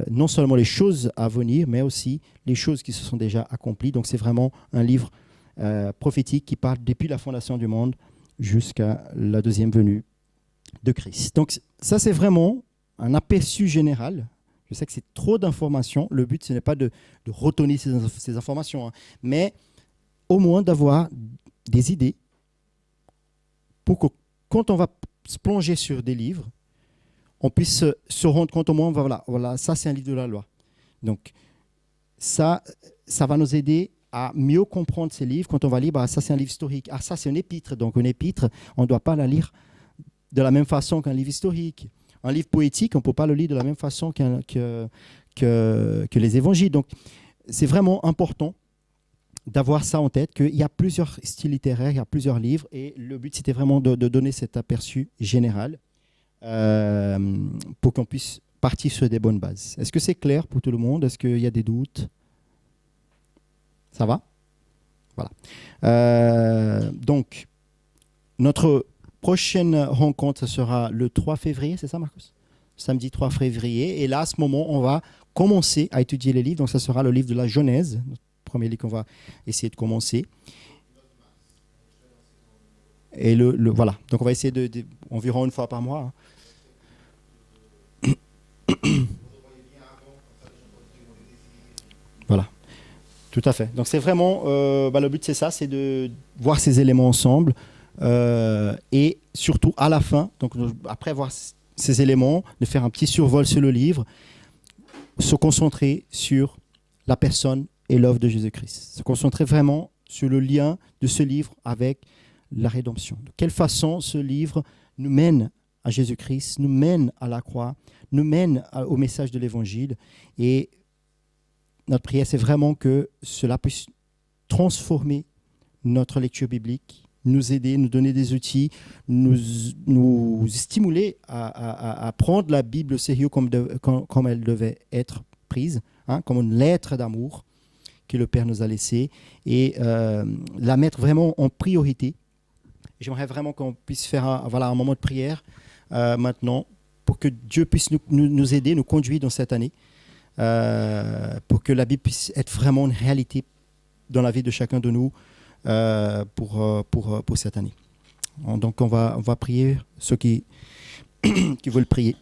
non seulement les choses à venir, mais aussi les choses qui se sont déjà accomplies. Donc c'est vraiment un livre prophétique qui parle depuis la fondation du monde jusqu'à la deuxième venue de Christ. Donc ça, c'est vraiment un aperçu général. Je sais que c'est trop d'informations. Le but, ce n'est pas de retenir ces informations, hein, mais au moins d'avoir des idées pour que quand on va se plonger sur des livres, on puisse se rendre compte au moins, voilà, ça c'est un livre de la loi. Donc ça va nous aider à mieux comprendre ces livres. Quand on va lire, ça c'est un livre historique. Ah, ça c'est une épître. Donc une épître, on ne doit pas la lire de la même façon qu'un livre historique. Un livre poétique, on ne peut pas le lire de la même façon que les évangiles. Donc c'est vraiment important d'avoir ça en tête, qu'il y a plusieurs styles littéraires, il y a plusieurs livres, et le but, c'était vraiment de donner cet aperçu général pour qu'on puisse partir sur des bonnes bases. Est-ce que c'est clair pour tout le monde? Est-ce qu'il y a des doutes? Ça va? Voilà. Donc, notre prochaine rencontre, ce sera le 3 février, c'est ça, Marcus? Samedi 3 février. Et là, à ce moment, on va commencer à étudier les livres. Donc, ça sera le livre de la Genèse, premier livre qu'on va essayer de commencer. Et voilà. Donc, on va essayer environ une fois par mois. Hein. Voilà. Tout à fait. Donc, c'est vraiment... le but, c'est ça, c'est de voir ces éléments ensemble. Et surtout, à la fin, donc après avoir ces éléments, de faire un petit survol sur le livre, se concentrer sur la personne et l'œuvre de Jésus-Christ. Se concentrer vraiment sur le lien de ce livre avec la rédemption. De quelle façon ce livre nous mène à Jésus-Christ, nous mène à la croix, nous mène au message de l'Évangile. Et notre prière, c'est vraiment que cela puisse transformer notre lecture biblique, nous aider, nous donner des outils, nous stimuler à prendre la Bible au sérieux comme elle devait être prise, hein, comme une lettre d'amour que le Père nous a laissée, et la mettre vraiment en priorité. J'aimerais vraiment qu'on puisse faire un moment de prière maintenant pour que Dieu puisse nous aider, nous conduire dans cette année, pour que la Bible puisse être vraiment une réalité dans la vie de chacun de nous pour cette année. Donc on va prier ceux qui veulent prier.